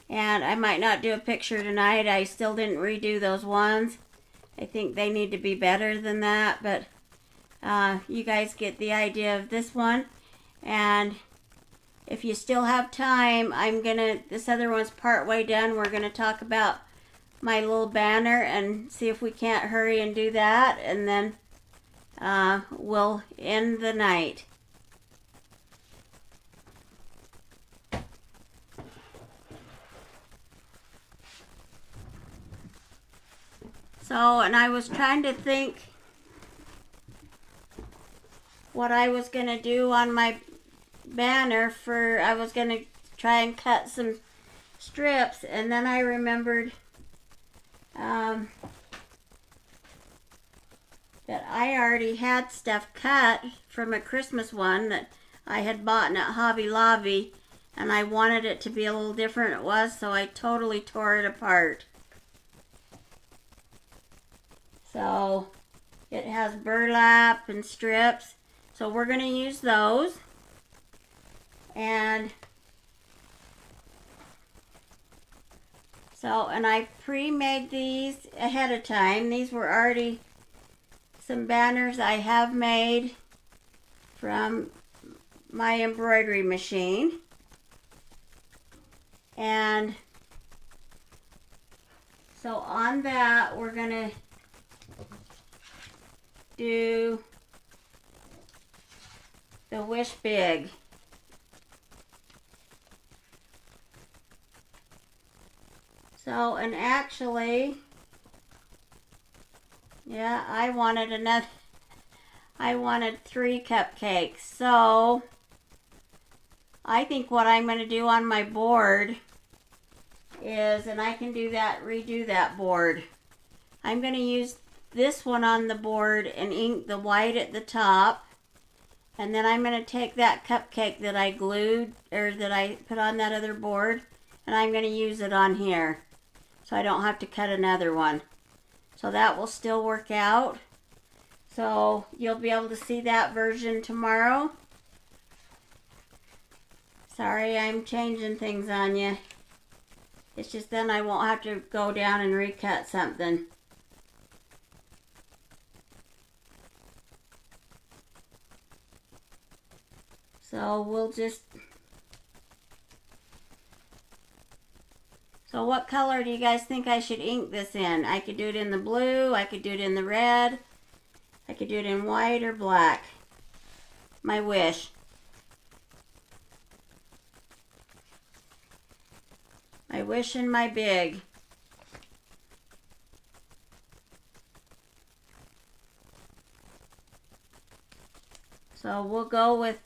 A: And I might not do a picture tonight. I still didn't redo those ones. I think they need to be better than that, but you guys get the idea of this one. And if you still have time, this other one's part way done. We're gonna talk about my little banner and see if we can't hurry and do that, and then we'll end the night. So, and I was trying to think what I was going to do on my banner I was going to try and cut some strips, and then I remembered that I already had stuff cut from a Christmas one that I had bought at Hobby Lobby, and I wanted it to be a little different than it was, so I totally tore it apart. So it has burlap and strips. So we're going to use those. And I pre-made these ahead of time. These were already some banners I have made from my embroidery machine. And so on that, we're going to do the Wish Big. So, and actually, yeah, I wanted 3 cupcakes. So, I think what I'm going to do on my board is, and I can do that, redo that board. I'm going to use this one on the board and ink the white at the top, and then I'm going to take that cupcake that I glued, or that I put on that other board, and I'm going to use it on here so I don't have to cut another one. So that will still work out. So you'll be able to see that version tomorrow. Sorry, I'm changing things on you. It's just then I won't have to go down and recut something. So we'll just... So what color do you guys think I should ink this in? I could do it in the blue, I could do it in the red, I could do it in white or black. My wish. My wish and my big. So we'll go with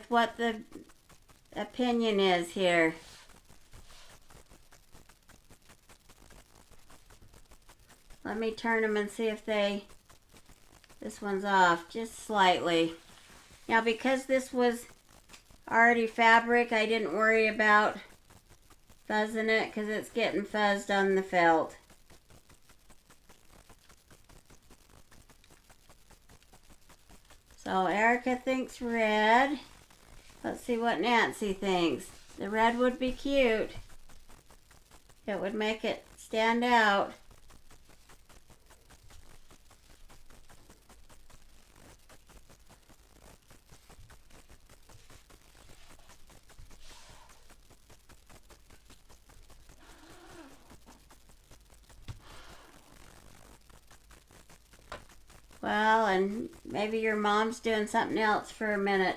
A: what the opinion is here. Let me turn them and see if this one's off just slightly. Now because this was already fabric, I didn't worry about fuzzing it because it's getting fuzzed on the felt. So Erica thinks red. Let's see what Nancy thinks. The red would be cute. It would make it stand out. Well, and maybe your mom's doing something else for a minute.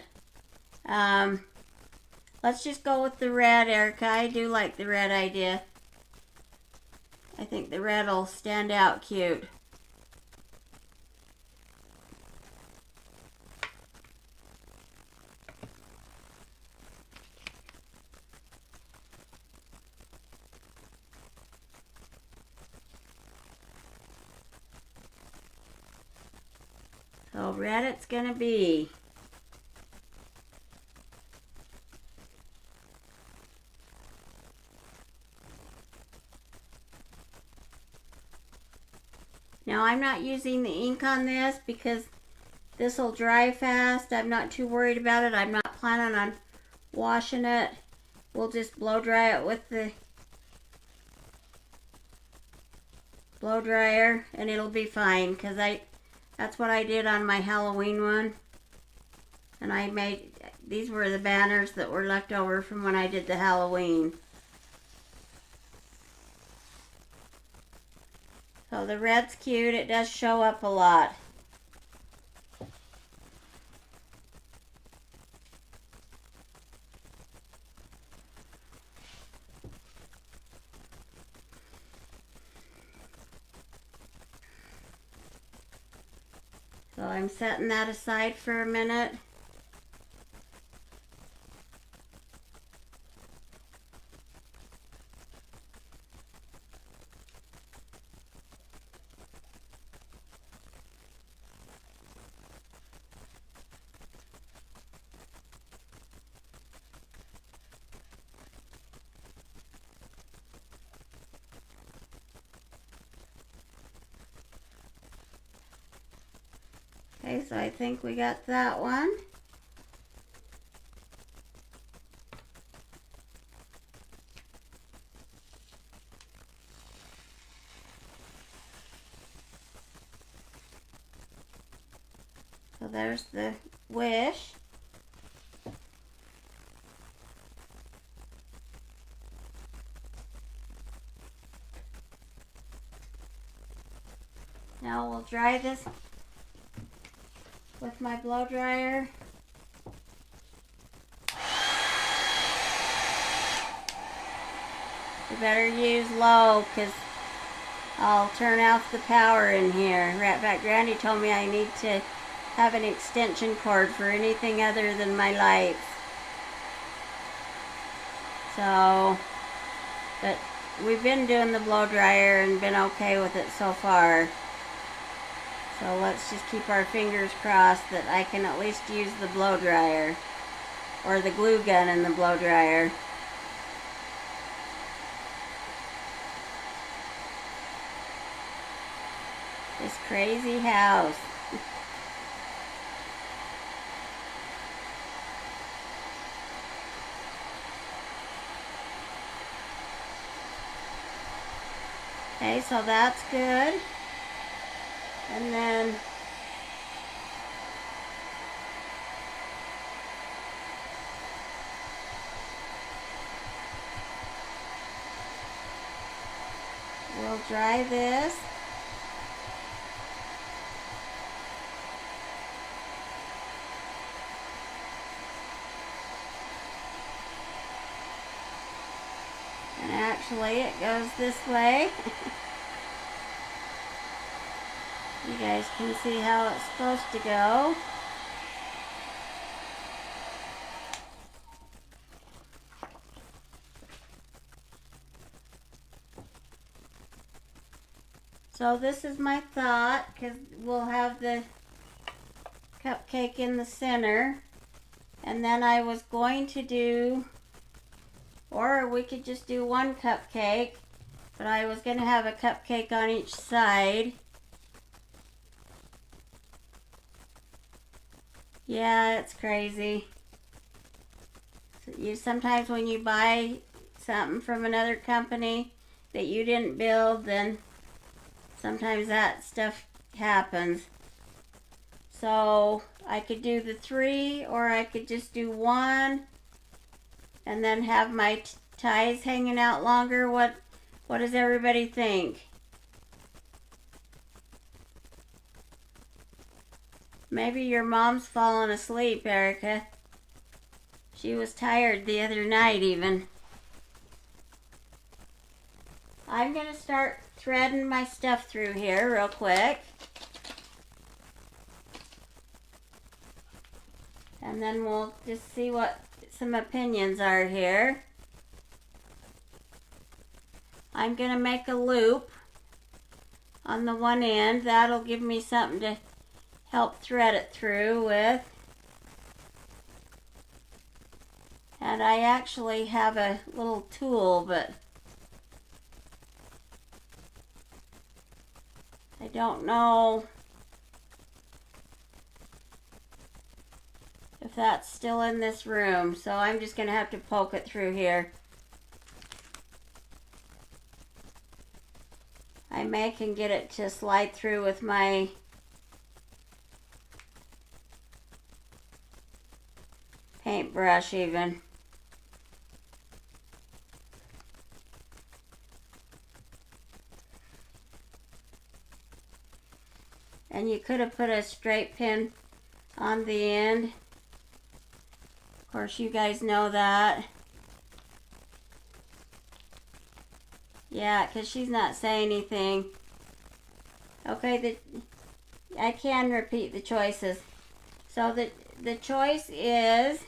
A: Let's just go with the red, Erica. I do like the red idea. I think the red will stand out cute. So red it's gonna be. Now I'm not using the ink on this because this will dry fast. I'm not too worried about it. I'm not planning on washing it. We'll just blow dry it with the blow dryer and it'll be fine because that's what I did on my Halloween one. And I made, these were the banners that were left over from when I did the Halloween. So the red's cute. It does show up a lot. So I'm setting that aside for a minute. Okay, so I think we got that one. So there's the wish. Now we'll dry this with my blow dryer. You better use low because I'll turn off the power in here. In fact, Randy told me I need to have an extension cord for anything other than my lights. So, but we've been doing the blow dryer and been okay with it so far. So let's just keep our fingers crossed that I can at least use the blow dryer or the glue gun in the blow dryer. This crazy house. Okay, so that's good. And then we'll dry this. And actually it goes this way. You guys can see how it's supposed to go. So this is my thought, because we'll have the cupcake in the center. And then I was going to do, or we could just do one cupcake, but I was going to have a cupcake on each side. Yeah, it's crazy. Sometimes when you buy something from another company, that you didn't build, then sometimes that stuff happens. So I could do the 3, or I could just do 1 and then have my ties hanging out longer. What does everybody think? Maybe your mom's fallen asleep, Erica. She was tired the other night even. I'm going to start threading my stuff through here real quick. And then we'll just see what some opinions are here. I'm going to make a loop on the one end. That'll give me something to help thread it through with. And I actually have a little tool, but I don't know if that's still in this room, so I'm just going to have to poke it through here. I may can get it to slide through with my paintbrush even. And you could have put a straight pin on the end. Of course, you guys know that. Yeah, because she's not saying anything. Okay, I can repeat the choices. So the choice is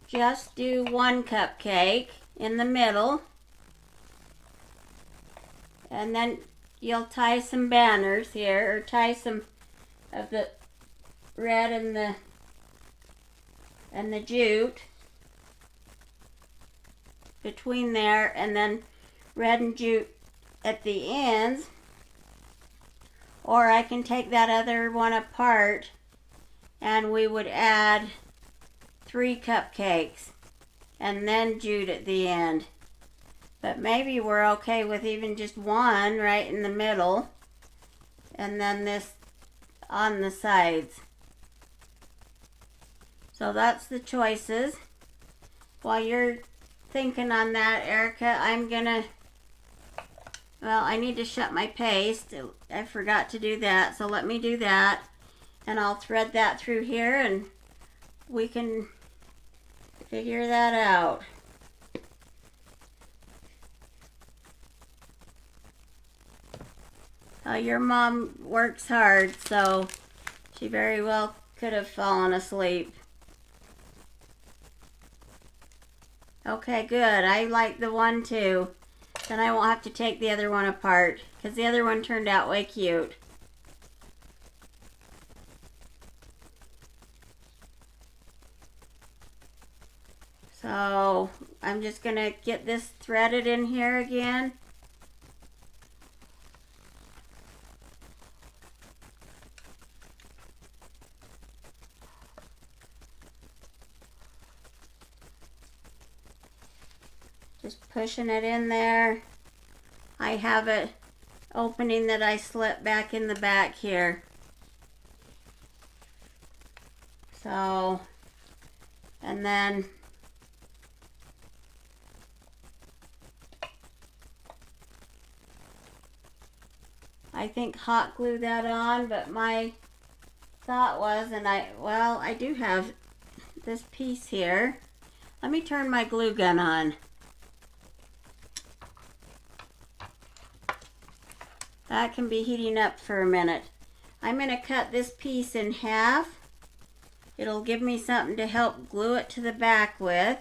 A: just do 1 cupcake in the middle, and then you'll tie some banners here, or tie some of the red and the jute between there, and then red and jute at the ends. Or I can take that other one apart and we would add 3 cupcakes and then jute at the end. But maybe we're okay with even just 1 right in the middle and then this on the sides. So that's the choices. While you're thinking on that, Erica, I'm gonna, well, I need to shut my paste. I forgot to do that, so let me do that. And I'll thread that through here and we can figure that out. Your mom works hard, so she very well could have fallen asleep. Okay, good. I like the 1 too. Then I won't have to take the other one apart, because the other one turned out way cute. So I'm just going to get this threaded in here again. Just pushing it in there. I have an opening that I slip back in the back here. So, and then I think hot glue that on, but my thought was, and I do have this piece here. Let me turn my glue gun on. That can be heating up for a minute. I'm going to cut this piece in half. It'll give me something to help glue it to the back with.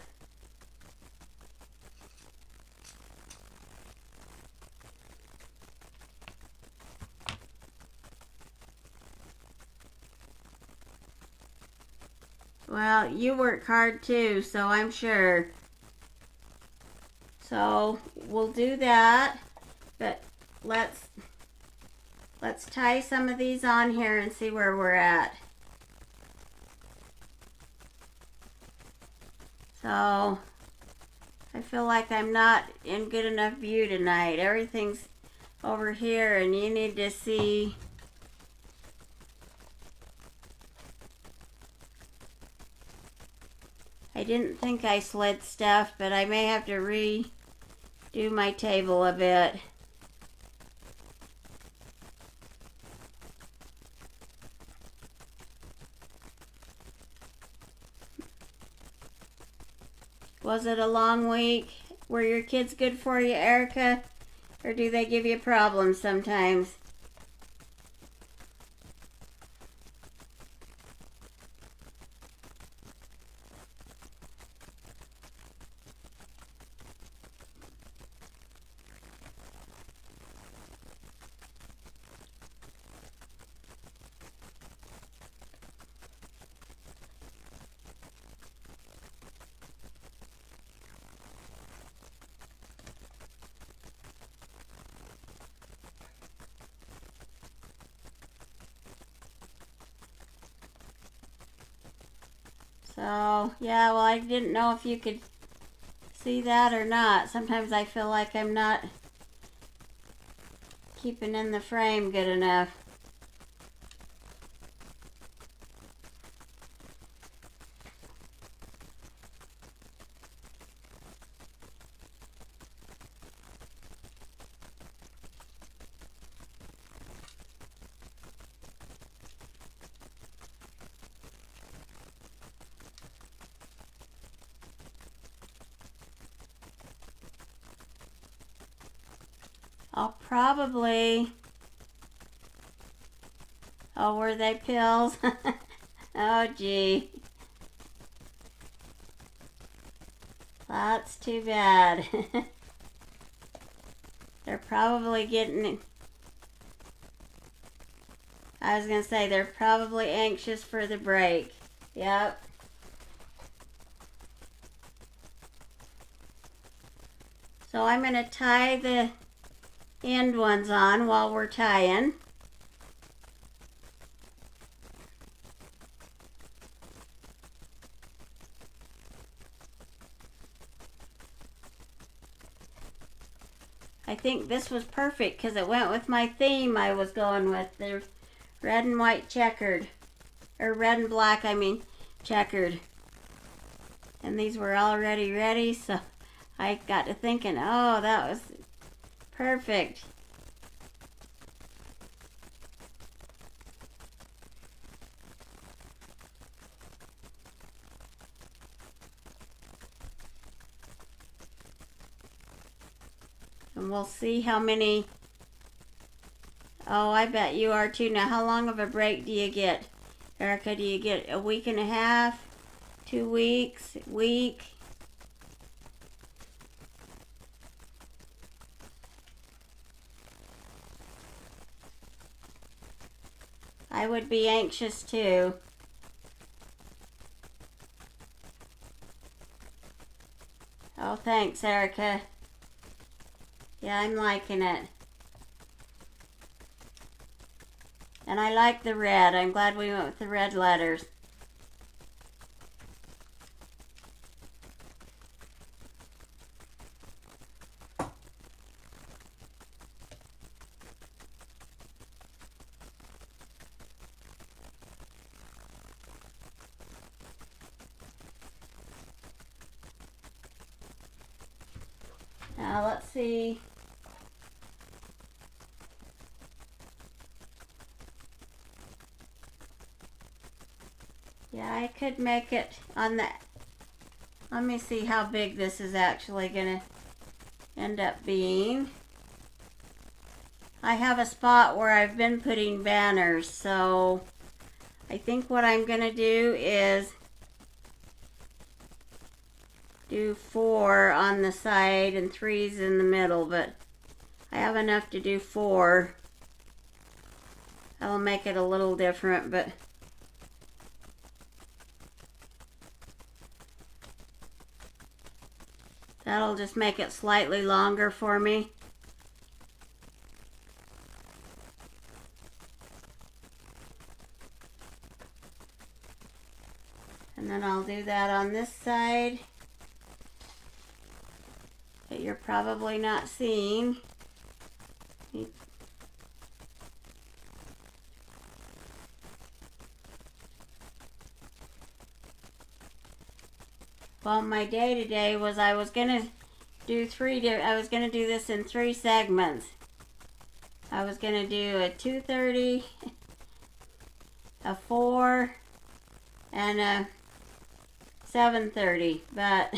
A: Well, you work hard too, so I'm sure. So we'll do that, but let's tie some of these on here and see where we're at. So I feel like I'm not in good enough view tonight. Everything's over here and you need to see. I didn't think I slid stuff, but I may have to redo my table a bit. Was it a long week? Were your kids good for you, Erica? Or do they give you problems sometimes? So, yeah, well, I didn't know if you could see that or not. Sometimes I feel like I'm not keeping in the frame good enough. I'll probably... Oh, were they pills? Oh, gee. That's too bad. They're probably getting... I was going to say, they're probably anxious for the break. Yep. So I'm going to tie the end ones on while we're tying. I think this was perfect because it went with my theme I was going with, the red and white checkered, or red and black, I mean checkered. And these were already ready, so I got to thinking, oh, that was perfect. And we'll see how many. Oh, I bet you are too. Now, how long of a break do you get, Erica? Do you get a week and a half, 2 weeks, week? I would be anxious too. Oh, thanks, Erica. Yeah, I'm liking it. And I like the red. I'm glad we went with the red letters. Now let's see. Yeah, I could make it on that. Let me see how big this is actually going to end up being. I have a spot where I've been putting banners, so I think what I'm going to do is do 4 on the side and 3s in the middle, but I have enough to do 4. That'll make it a little different, but that'll just make it slightly longer for me. And then I'll do that on this side. probably not seeing. Well, my day today was I was gonna do this in 3 segments. I was gonna do a 2:30, a 4, and a 7:30, but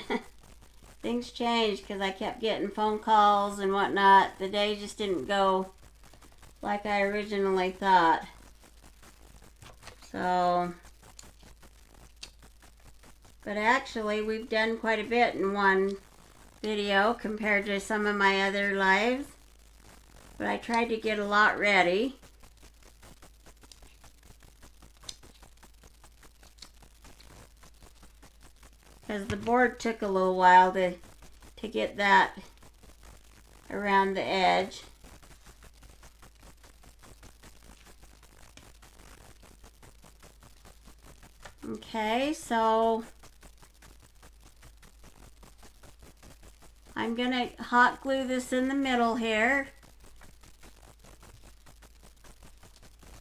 A: things changed because I kept getting phone calls and whatnot. The day just didn't go like I originally thought. So, but actually we've done quite a bit in one video compared to some of my other lives. But I tried to get a lot ready. Because the board took a little while to get that around the edge. Okay, so I'm going to hot glue this in the middle here.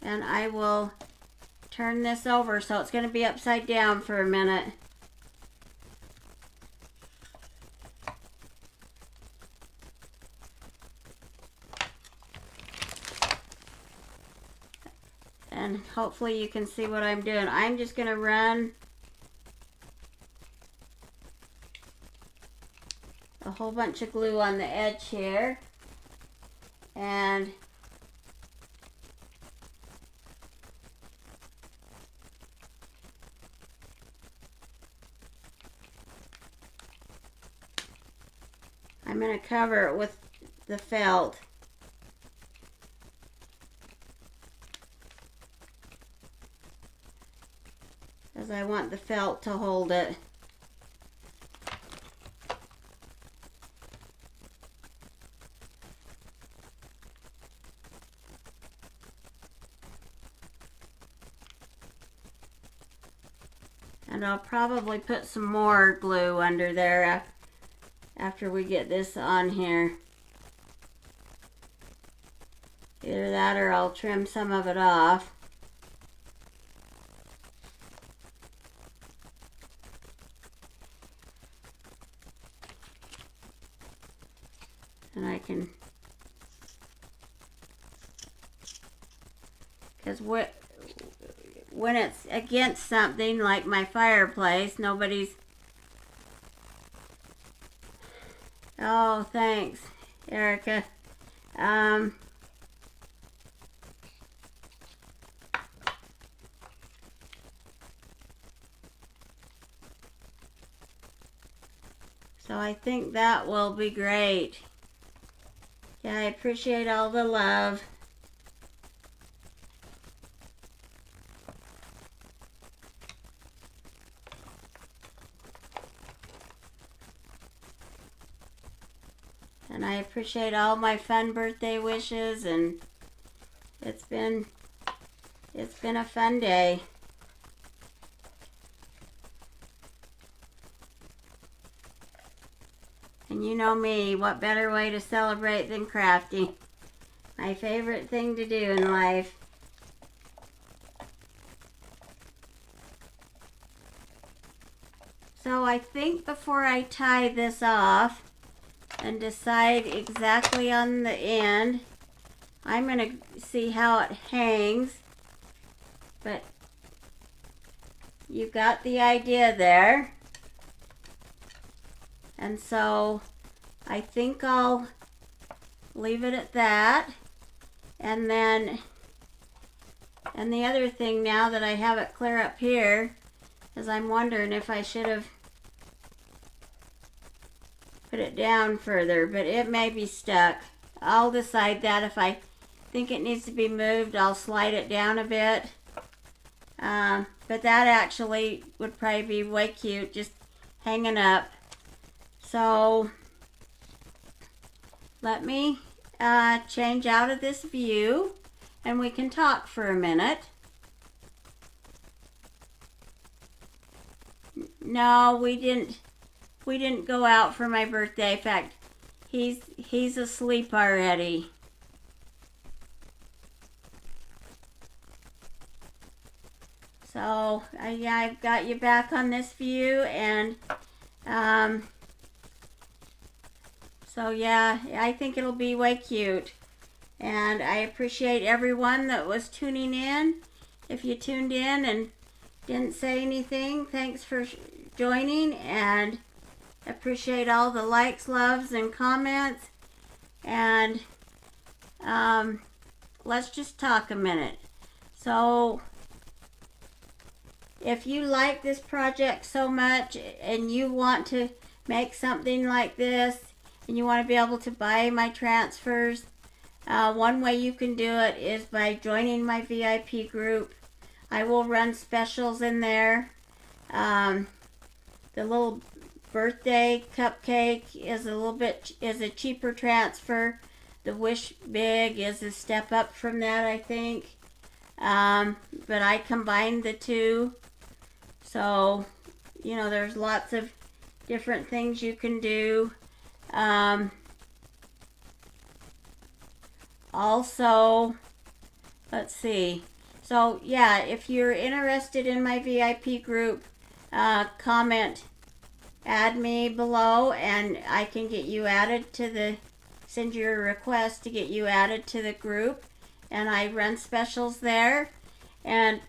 A: And I will turn this over, so it's going to be upside down for a minute. And hopefully you can see what I'm doing. I'm just going to run a whole bunch of glue on the edge here. And I'm going to cover it with the felt. Because I want the felt to hold it. And I'll probably put some more glue under there after we get this on here. Either that or I'll trim some of it off. And I can, because when it's against something like my fireplace, nobody's, oh, thanks, Erica. So I think that will be great. Yeah, I appreciate all the love. And I appreciate all my fun birthday wishes, and it's been a fun day. And you know me, what better way to celebrate than Crafty? My favorite thing to do in life. So I think before I tie this off and decide exactly on the end, I'm going to see how it hangs. But you got the idea there. And so I think I'll leave it at that. And then, and the other thing now that I have it clear up here is I'm wondering if I should have put it down further, but it may be stuck. I'll decide that. If I think it needs to be moved, I'll slide it down a bit. But that actually would probably be way cute, just hanging up. So let me change out of this view and we can talk for a minute. No, we didn't go out for my birthday. In fact, He's asleep already. So yeah, I've got you back on this view, and so yeah, I think it'll be way cute. And I appreciate everyone that was tuning in. If you tuned in and didn't say anything, thanks for joining, and appreciate all the likes, loves, and comments. And let's just talk a minute. So if you like this project so much and you want to make something like this and you want to be able to buy my transfers, one way you can do it is by joining my VIP group. I will run specials in there. The little birthday cupcake is a cheaper transfer. The Wish Big is a step up from that, I think. But I combined the two. So, you know, there's lots of different things you can do. Also, let's see. So, yeah, if you're interested in my VIP group, comment, add me below, and I can get you added to the, send you a request to get you added to the group. And I run specials there. And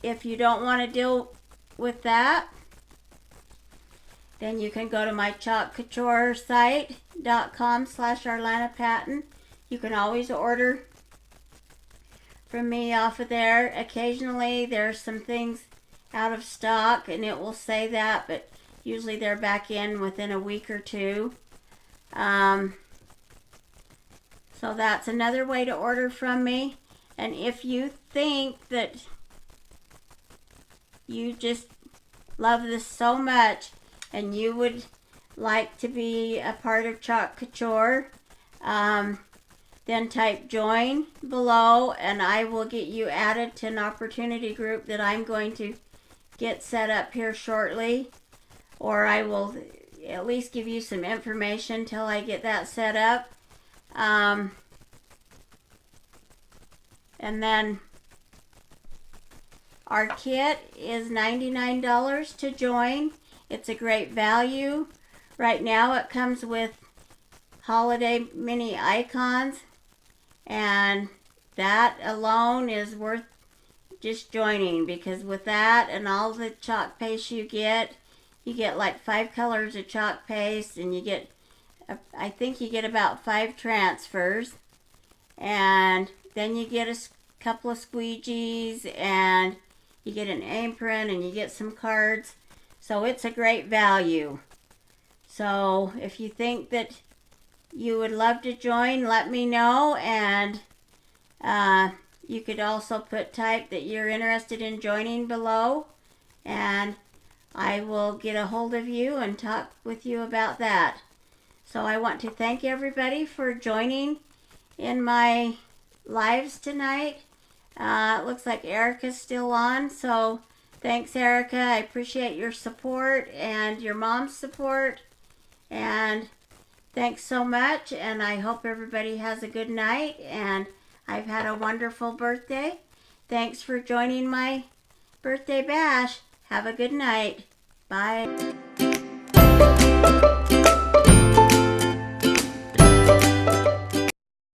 A: if you don't want to deal with that, then you can go to my Couture site.com/ArlanaPatton. You can always order from me off of there. Occasionally there's some things out of stock and it will say that, but usually they're back in within a week or two. So that's another way to order from me. And if you think that you just love this so much and you would like to be a part of Couture, then type join below and I will get you added to an opportunity group that I'm going to get set up here shortly. Or I will at least give you some information till I get that set up. And then our kit is $99 to join. It's a great value. Right now it comes with holiday mini icons, and that alone is worth just joining, because with that and all the chalk paste you get like 5 colors of chalk paste, and you get, I think you get about 5 transfers, and then you get a couple of squeegees, and you get an apron, and you get some cards. So it's a great value. So if you think that you would love to join, let me know. And you could also type that you're interested in joining below, and I will get a hold of you and talk with you about that. So I want to thank everybody for joining in my lives tonight. It looks like Erica's still on, so thanks, Erica. I appreciate your support and your mom's support. And thanks so much, and I hope everybody has a good night, and I've had a wonderful birthday. Thanks for joining my birthday bash. Have a good night. Bye.